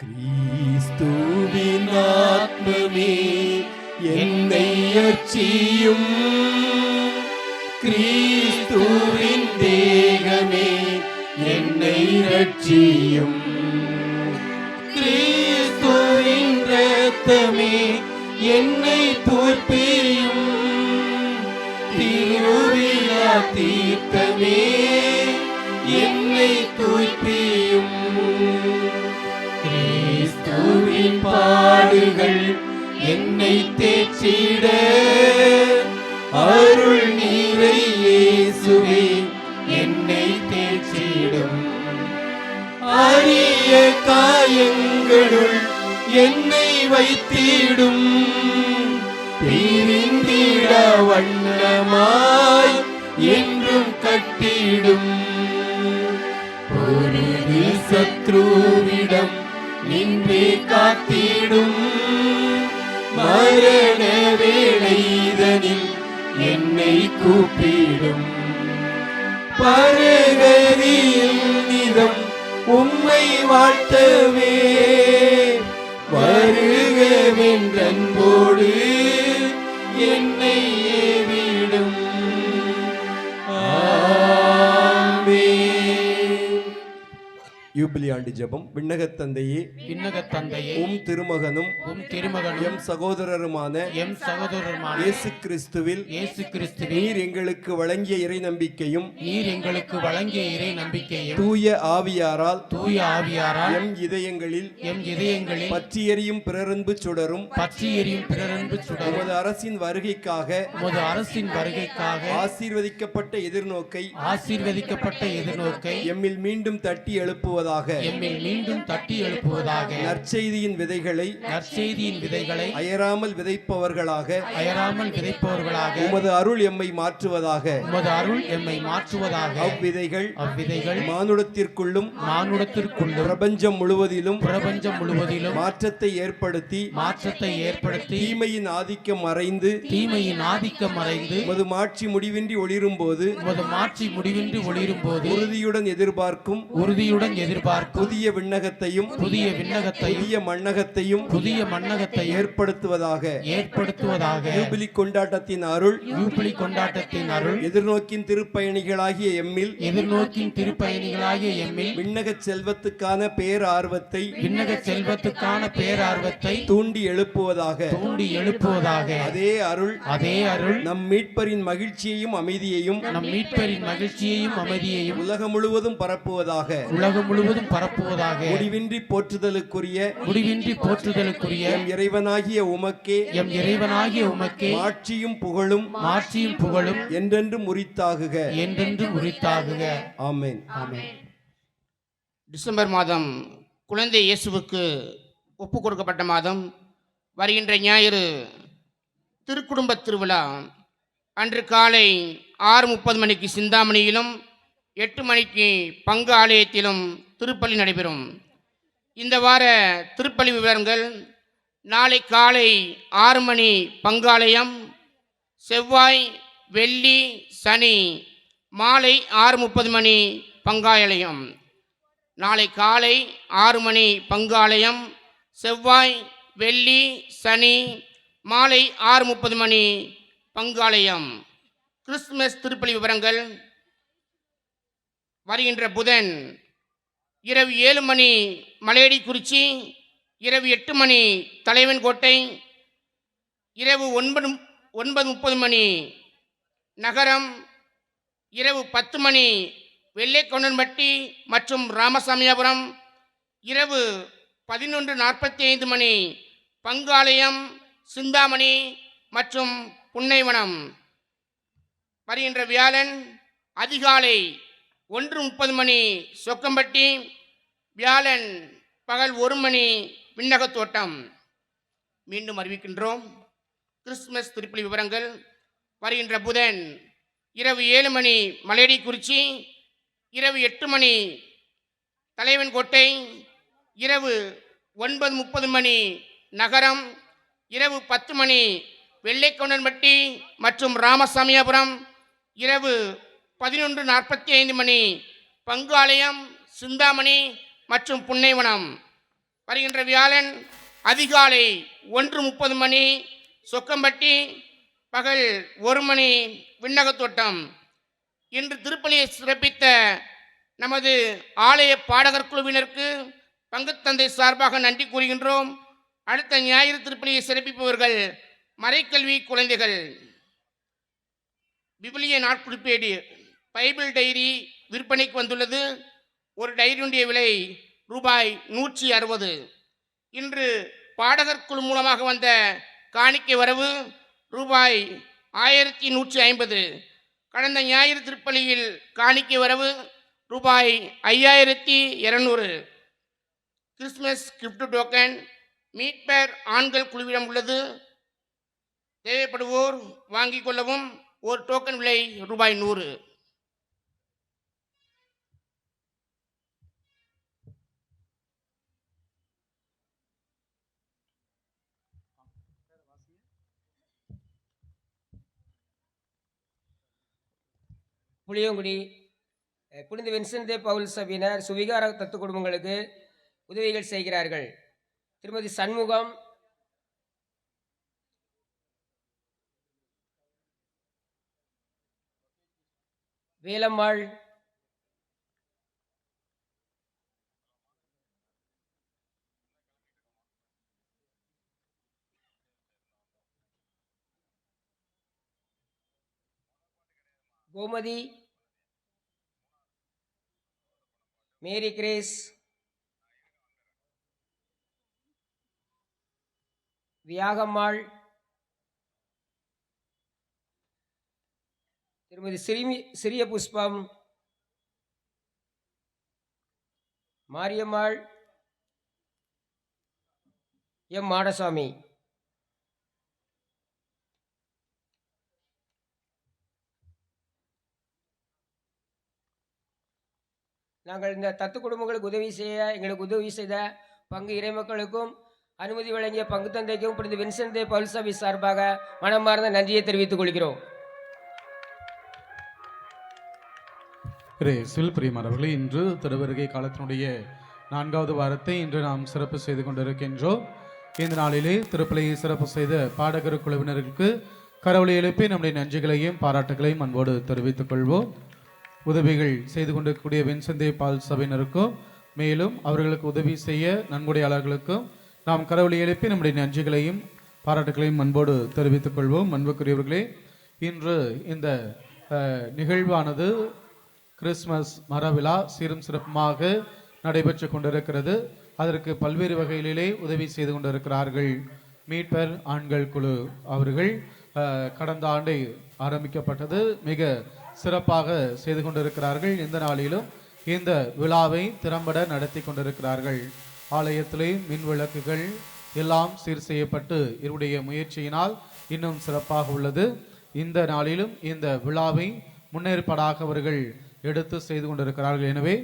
கிறிஸ்துவின் ஆத்மமே என்னை அர்ச்சியும், கிறிஸ்துவின் தேகமே என்னை ரட்சியும், கிறிஸ்துவின் இரத்தமே என்னை தூய்ப்பியும், திருவிழா தீர்த்தமே என்னை தூய்ப்பியும். கிறிஸ்துவின் பாடுகள் என்னை தேற்றிட, அருள் நீரை இயேசுவே என்னை தேற்றிடும். அரிய காயங்களுள் என்னை வைத்திடும், பிரிந்திட வண்ணமாய் என்றும் கட்டிடும். பொருது சத்ருவிடம் நின்றே காத்திடும், மரண வேளைதனில் என்னை கூப்பிடும். பரகதியில் நிதம் உம்மை வாழ்த்தவே, வருகவென்றன்போடு என்னை ஏவிடும். யூபிலி ஆண்டு ஜெபம். விண்ணகத் தந்தையே, விண்ணகத் தந்தையே, உம் திருமகனும் எம் சகோதரருமான இயேசு கிறிஸ்துவில் நீர் எங்களுக்கு வழங்கிய இறை நம்பிக்கையும் தூய ஆவியாரால் எம் இதயங்களில் பற்றியெறியும் பிறரன்பு சுடரும் உமது அரசின் வருகைக்காக ஆசீர்வதிக்கப்பட்ட எதிர்நோக்கை எம்மில் மீண்டும் தட்டி எழுப்புவதாக. எம்மில் மீண்டும் தட்டி எழுப்புவதாக. நற்செய்தியின் விதைகளை அயராமல் விதைப்பவர்களாக உமது அருள் எம்மை மாற்றுவதாக. அவ்விதைகள் மானுடத்திற்குள்ளும் பிரபஞ்சம் முழுவதிலும் மாற்றத்தை ஏற்படுத்தி தீமையின் ஆதிக்கம் மறைந்து உமது மாட்சி முடிவின்றி ஒளிரும் போது உறுதியுடன் எதிர்பார்க்கும் புதிய விண்ணகத்தையும் புதிய மண்ணகத்தையும் ஏற்படுத்துவதாக. யூபிலி கொண்டாட்டத்தின் அருள் எதிர்நோக்கின் திருப்பயணிகளாகிய எம்மில் விண்ணக செல்வத்துக்கான பேரார்வத்தை தூண்டி எழுப்புவதாக. அதே அருள் நம் மீட்பரின் மகிழ்ச்சியையும் அமைதியையும் உலகம் முழுவதும் பரப்புவதாக. முடிவின்றி போற்றுதலுக்குரிய எம் இறைவனாகிய உமக்கே மாட்சியும் புகழும் என்றென்றும் உரித்தாகுக. ஆமென். டிசம்பர் மாதம் குழந்தை இயேசுவுக்கு ஒப்பு கொடுக்கப்பட்ட மாதம். வருகின்ற ஞாயிறு திருக்குடும்ப திருவிழா. அன்று காலை 6:30 மணிக்கு சிந்தாமணியிலும் 8 மணிக்கு பங்கு ஆலயத்திலும் திருப்பலி நடைபெறும். இந்த வார திருப்பலி விவரங்கள்: நாளை காலை 6 மணி பங்காலயம், செவ்வாய், வெள்ளி, சனி மாலை 6:30 மணி பங்காலயம். நாளை காலை 6 மணி பங்காலயம், செவ்வாய், வெள்ளி, சனி மாலை 6:30 மணி பங்காலயம். கிறிஸ்துமஸ் திருப்பலி விவரங்கள்: வருகின்ற புதன் இரவு 7 மணி மலையடிக்குறிச்சி, இரவு 8 மணி தலைவன்கோட்டை, இரவு 9:30 மணி நகரம், இரவு 10 மணி வெள்ளைக்கொண்டன்பட்டி மற்றும் ராமசாமியாபுரம், இரவு 11:45 மணி பங்காலயம், சிந்தாமணி மற்றும் புன்னைவனம். வருகின்ற வியாழன் அதிகாலை 1:30 மணி சொக்கம்பட்டி, வியாழன் பகல் 1 மணி விண்ணகத்தோட்டம். மீண்டும் அறிவிக்கின்றோம் கிறிஸ்துமஸ் திருப்பலி விவரங்கள்: வருகின்ற புதன் இரவு 7 மணி மலையடிக்குறிச்சி, இரவு 8 மணி தலைவன்கோட்டை, இரவு 9:30 மணி நகரம், இரவு 10 மணி வெள்ளைக்கொண்டன்பட்டி மற்றும் ராமசாமியாபுரம், இரவு 11:45 மணி பங்காலயம், சிந்தாமணி மற்றும் புன்னைவனம். வருகின்ற வியாழன் அதிகாலை 1:30 மணி சொக்கம்பட்டி, பகல் 1 மணி விண்ணகத்தோட்டம். இன்று திருப்பலியை சிறப்பித்த நமது ஆலய பாடகர் குழுவினருக்கு பங்குத்தந்தை சார்பாக நன்றி கூறுகின்றோம். அடுத்த ஞாயிறு திருப்பலியை சிறப்பிப்பவர்கள் மறைக்கல்வி குழந்தைகள். விவிலிய நாட்குறிப்பேடு பைபிள் டைரி விற்பனைக்கு வந்துள்ளது. ஒரு டைரியுடைய விலை ரூபாய் 160. இன்று பாடகர் குழு மூலமாக வந்த காணிக்கை வரவு ரூபாய் 1150. கடந்த ஞாயிறு திருப்பலியில் காணிக்கை வரவு ரூபாய் 5200. கிறிஸ்துமஸ் கிஃப்ட் டோக்கன் மீட்பர் ஆண்கள் குழுவிடம் உள்ளது. தேவைப்படுவோர் வாங்கிக் கொள்ளவும். ஒரு டோக்கன் விலை ரூபாய் 100. புளியங்குடி புனித வின்சென்ட் தே பவுல் சபையினர் சுவிகார தத்து குடும்பங்களுக்கு உதவிகள் செய்கிறார்கள். திருமதி சண்முகம், வேலம்மாள், கோமதி, மேரி கிரேஸ், வியாகம்மாள், திருமதி சிறிய புஷ்பம், மாரியம்மாள் எம் மாடசாமி. நாங்கள் இந்த தத்து குடும்பங்களுக்கு உதவி செய்ய எங்களுக்கு உதவி செய்த பங்கு இறைமக்களுக்கும் அனுமதி வழங்கிய பங்கு தந்தைக்கும் புனித வின்சென்ட் பவுல்சாமி சார்பாக மனமார்ந்த நன்றியை தெரிவித்துக் கொள்கிறோம். பிரியமானவர்களே, இன்று திருவருகை காலத்தினுடைய 4வது வாரத்தை இன்று நாம் சிறப்பு செய்து கொண்டிருக்கின்றோம். இந்த நாளிலே திருப்பலியை சிறப்பு செய்த பாடகர் குழுவினருக்கு கரவொலி எழுப்பி நம்முடைய நன்றிகளையும் பாராட்டுகளையும் அன்போடு தெரிவித்துக் கொள்வோம். உதவிகள் செய்து கொண்டிருக்கக்கூடிய வின்சென்ட் பால் சபையினருக்கும் மேலும் அவர்களுக்கு உதவி செய்ய நன்கொடையாளர்களுக்கும் நாம் கரவொலி எழுப்பி நம்முடைய நன்றிகளையும் பாராட்டுகளையும் அன்போடு தெரிவித்துக் கொள்வோம். அன்புக்குரியவர்களே, இன்று இந்த நிகழ்வானது கிறிஸ்மஸ் மரவிழா சீரும் சிறப்புமாக நடைபெற்று கொண்டிருக்கிறது. அதற்கு பல்வேறு வகைகளிலே உதவி செய்து கொண்டிருக்கிறார்கள். மீட்பர் ஆண்கள் குழு அவர்கள் கடந்த ஆண்டை ஆரம்பிக்கப்பட்டது மிக சிறப்பாக செய்து கொண்டிருக்கிறார்கள். இந்த நாளிலும் இந்த விழாவை திறம்பட நடத்தி கொண்டிருக்கிறார்கள். ஆலயத்திலே மின் விளக்குகள் எல்லாம் சீர் செய்யப்பட்டு இவருடைய முயற்சியினால் இன்னும் சிறப்பாக உள்ளது. இந்த நாளிலும் இந்த விழாவை முன்னேற்பாடாக அவர்கள் எடுத்து செய்து கொண்டிருக்கிறார்கள். எனவே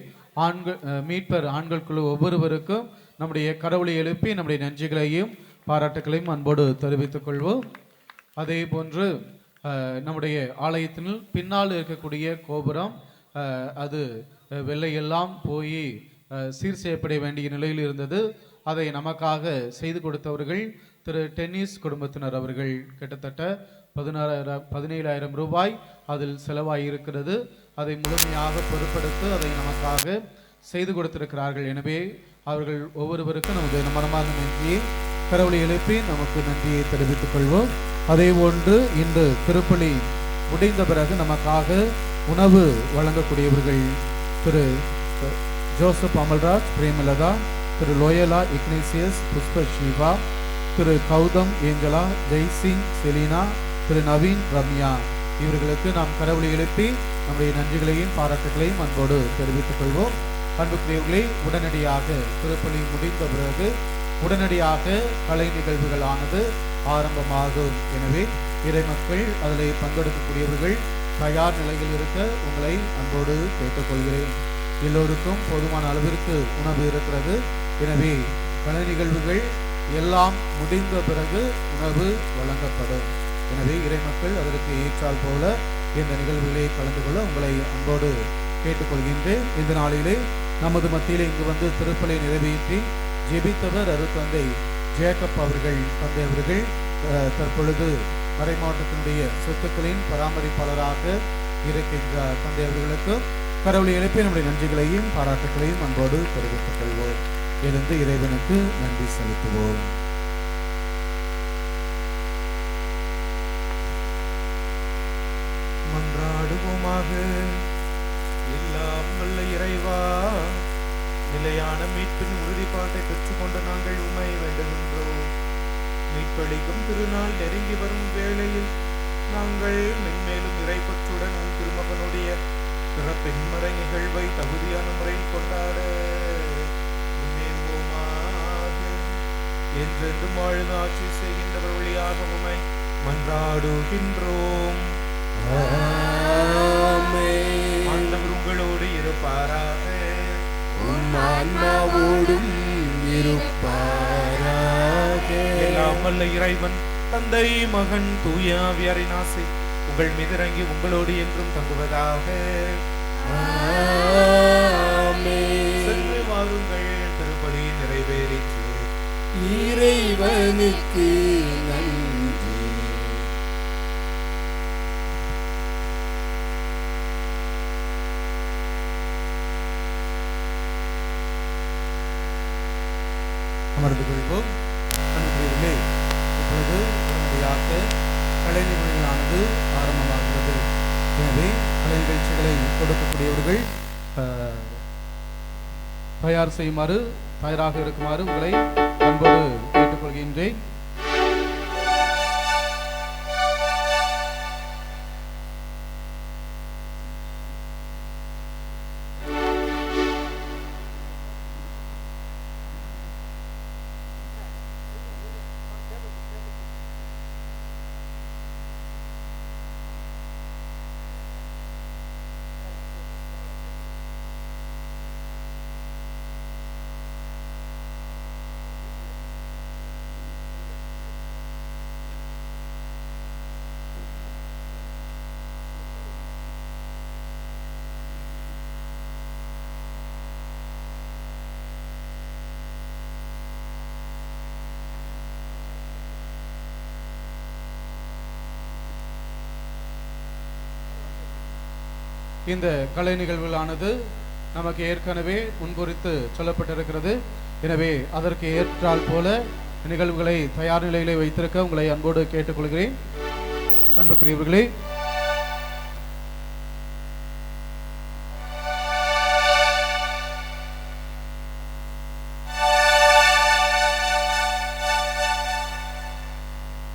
மீட்பர் ஆண்கள் குழு ஒவ்வொருவருக்கும் நம்முடைய கடவுளை எழுப்பி நம்முடைய நன்றிகளையும் பாராட்டுகளையும் அன்போடு தெரிவித்துக் கொள்வோம். அதே போன்று நம்முடைய ஆலயத்தின் பின்னால் இருக்கக்கூடிய கோபுரம் அது வெள்ளையெல்லாம் போய் சீர் செய்யப்பட வேண்டிய நிலையில் இருந்தது. அதை நமக்காக செய்து கொடுத்தவர்கள் திரு டென்னிஸ் குடும்பத்தினர் அவர்கள். கிட்டத்தட்ட 17,000 ரூபாய் அதில் செலவாயிருக்கிறது. அதை முழுமையாக பொறுப்பெடுத்து அதை நமக்காக செய்து கொடுத்திருக்கிறார்கள். எனவே அவர்கள் ஒவ்வொருவருக்கும் நமது மனமார்ந்த நன்றியை கடவுளை எழுப்பி நமக்கு நன்றியை தெரிவித்துக் கொள்வோம். அதே போன்று இன்று திருப்பலி முடிந்த பிறகு நமக்காக உணவு வழங்கக்கூடியவர்கள் திரு ஜோசப் அமல்ராஜ், பிரேமலதா, திரு லோயலா இக்னேசியஸ், புஷ்ப சிவா, திரு கௌதம் ஏஞ்சலா, ஜெய்சிங் செலினா, திரு நவீன் ரம்யா இவர்களுக்கு நாம் கடவுளை எழுப்பி நம்முடைய நன்றிகளையும் பாராட்டுகளையும் அன்போடு தெரிவித்துக் கொள்வோம். அன்புக்குரியவர்களே, உடனடியாக திருப்பலி முடிந்த பிறகு உடனடியாக கலை நிகழ்வுகள் ஆனது ஆரம்பமாகும். எனவே இறைமக்கள் அதில் பங்கெடுக்கக்கூடியவர்கள் தயார் நிலையில் இருக்க உங்களை அன்போடு கேட்டுக்கொள்கிறேன். எல்லோருக்கும் போதுமான அளவிற்கு உணவு இருக்கிறது. எனவே கலை நிகழ்வுகள் எல்லாம் முடிந்த பிறகு உணவு வழங்கப்படும். எனவே இறைமக்கள் அதற்கு ஏற்றால் போல இந்த நிகழ்வுகளை கலந்து கொள்ள உங்களை அன்போடு கேட்டுக்கொள்கின்றேன். இந்த நாளிலே நமது மத்தியிலே இங்கு வந்து திருப்பலை நிறைவேற்றி ஜெபித்தவர் அருட்தந்தை ஜேக்கப் அவர்கள். தந்தை அவர்கள் தற்பொழுது மறைமாவட்டத்தினுடைய சொத்துக்களின் பராமரிப்பாளராக இருக்கின்றார். தந்தை அவர்களுக்கு கடவுளை எழுப்பி நம்முடைய நன்றிகளையும் பாராட்டுகளையும் அன்போடு தெரிவித்துக் கொள்வோம். எழுந்து இறைவனுக்கு நன்றி செலுத்துவோம். மன்றாடுவோமாக. எல்லாம் வல்ல இறைவா, நிலையான மீட்பின் உறுதிப்பாட்டை பெற்றுக்கொண்ட நாங்கள் உம்மை வேண்டுகின்றோம். மீட்பளிக்கும் திருநாள் நெருங்கி வரும் வேளையில் நாங்கள் மென்மேலும் இறைப்பற்றுடன் உன் திருமகனுடைய பிறப்பின் மறை நிகழ்வை தகுதியான முறையில் கொண்டாட முன்னேறுவோமாக. என்றென்றும் வாழ்ந்து ஆட்சி செய்கின்றவர் வழியாக உம்மை மன்றாடுகின்றோம். ஆண்டவர் உங்களோடு இருப்பாராக. ஆன்மாவோடும் இருப்பாராக. எல்லாம் வல்ல இறைவன் தந்தை, மகன், தூய ஆவியாரின் ஆசை உங்கள் மீது இறங்கி உங்களோடு என்றும் தங்குவதாக. சென்று வாருங்கள், திருப்பலி நிறைவேறிற்று. இறைவனுக்கு நன்றி. அமர்ந்து கொள்வோம். அன்புக்குரியவர்களே, இப்பொழுது உடனடியாக கலை நிகழ்ச்சிகளானது ஆரம்பமாகிறது. எனவே கலை நிகழ்ச்சிகளை கொடுக்கக்கூடியவர்கள் தயார் செய்யுமாறு தயாராக இருக்குமாறு உங்களை அன்போடு கேட்டுக்கொள்கின்றேன். இந்த கலை நிகழ்வுகளானது நமக்கு ஏற்கனவே முன்குறித்து சொல்லப்பட்டிருக்கிறது. எனவே அதற்கு ஏற்றால் போல நிகழ்வுகளை தயார் நிலையிலே வைத்திருக்க உங்களை அன்போடு கேட்டுக்கொள்கிறேன். அன்புக்குரியவர்களே,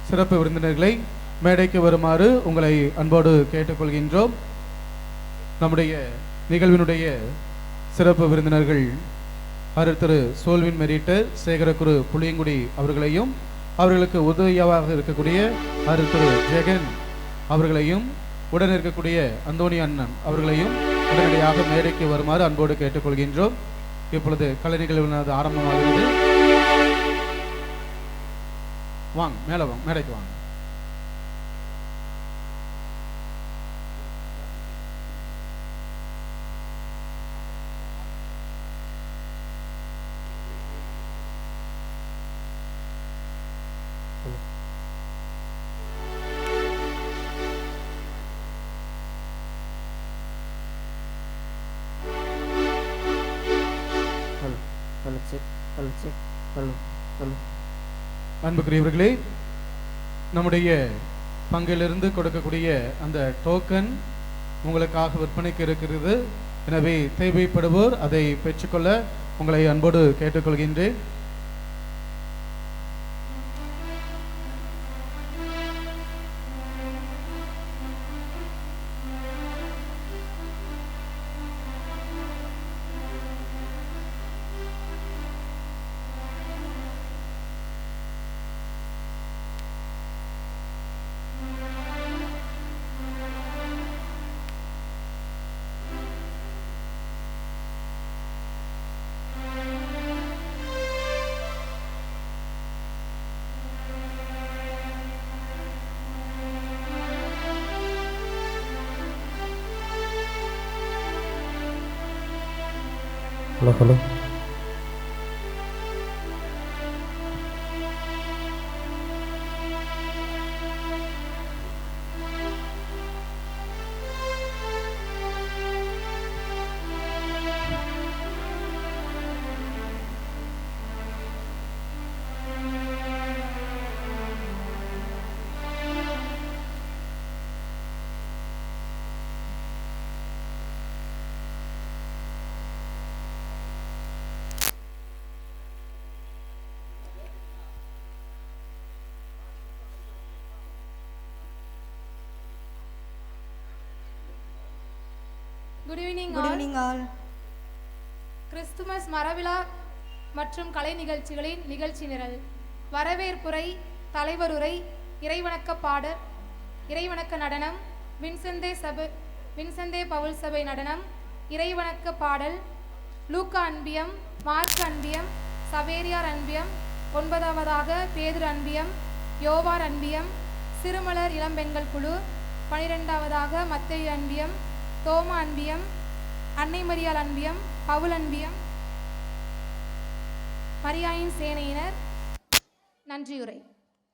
சிறப்பு விருந்தினர்களை மேடைக்கு வருமாறு உங்களை அன்போடு கேட்டுக்கொள்கின்றோம். நம்முடைய நிகழ்வினுடைய சிறப்பு விருந்தினர்கள் திரு சோல்வின் மெரிட்டர் சேகரகுரு புளியங்குடி அவர்களையும், அவர்களுக்கு உதவியாக இருக்கக்கூடிய திரு ஜெகன் அவர்களையும், உடன் இருக்கக்கூடிய அந்தோணி அண்ணன் அவர்களையும் உடனடியாக மேடைக்கு வருமாறு அன்போடு கேட்டுக்கொள்கின்றோம். இப்பொழுது கலை நிகழ்வு ஆரம்பமாகிறது. வாங்க, மேலே வாங்க, மேடைக்கு வாங்க. அன்புக்குரியவர்களே, நம்முடைய பங்கிலிருந்து கொடுக்கக்கூடிய அந்த டோக்கன் உங்களுக்காக விற்பனைக்கு இருக்கிறது. எனவே தேவைப்படுவோர் அதை பெற்றுக்கொள்ள உங்களை அன்போடு கேட்டுக்கொள்கின்றேன். Hello. Good evening Good evening all. Christmas மரவிழா மற்றும் கலை நிகழ்ச்சிகளின் நிகழ்ச்சி நிரல். வரவேற்புரை, தலைவருரை, இறைவணக்க பாடல், இறைவணக்க நடனம், வின்செந்தே பவுல் சபை நடனம், இறைவணக்க பாடல், லூக்கா அன்பியம், மார்க் அன்பியம், சவேரியார் அன்பியம், 9வதாக பேதுரு அன்பியம், யோவார் அன்பியம், சிறுமலர் இளம்பெண்கள் குழு, 12வதாக மத்தேயு அன்பியம், தோமா அன்பியம், அன்னை மரியாள் அன்பியம், பவுல் அன்பியம், மரியாயின் சேனையினர். நன்றியுரை.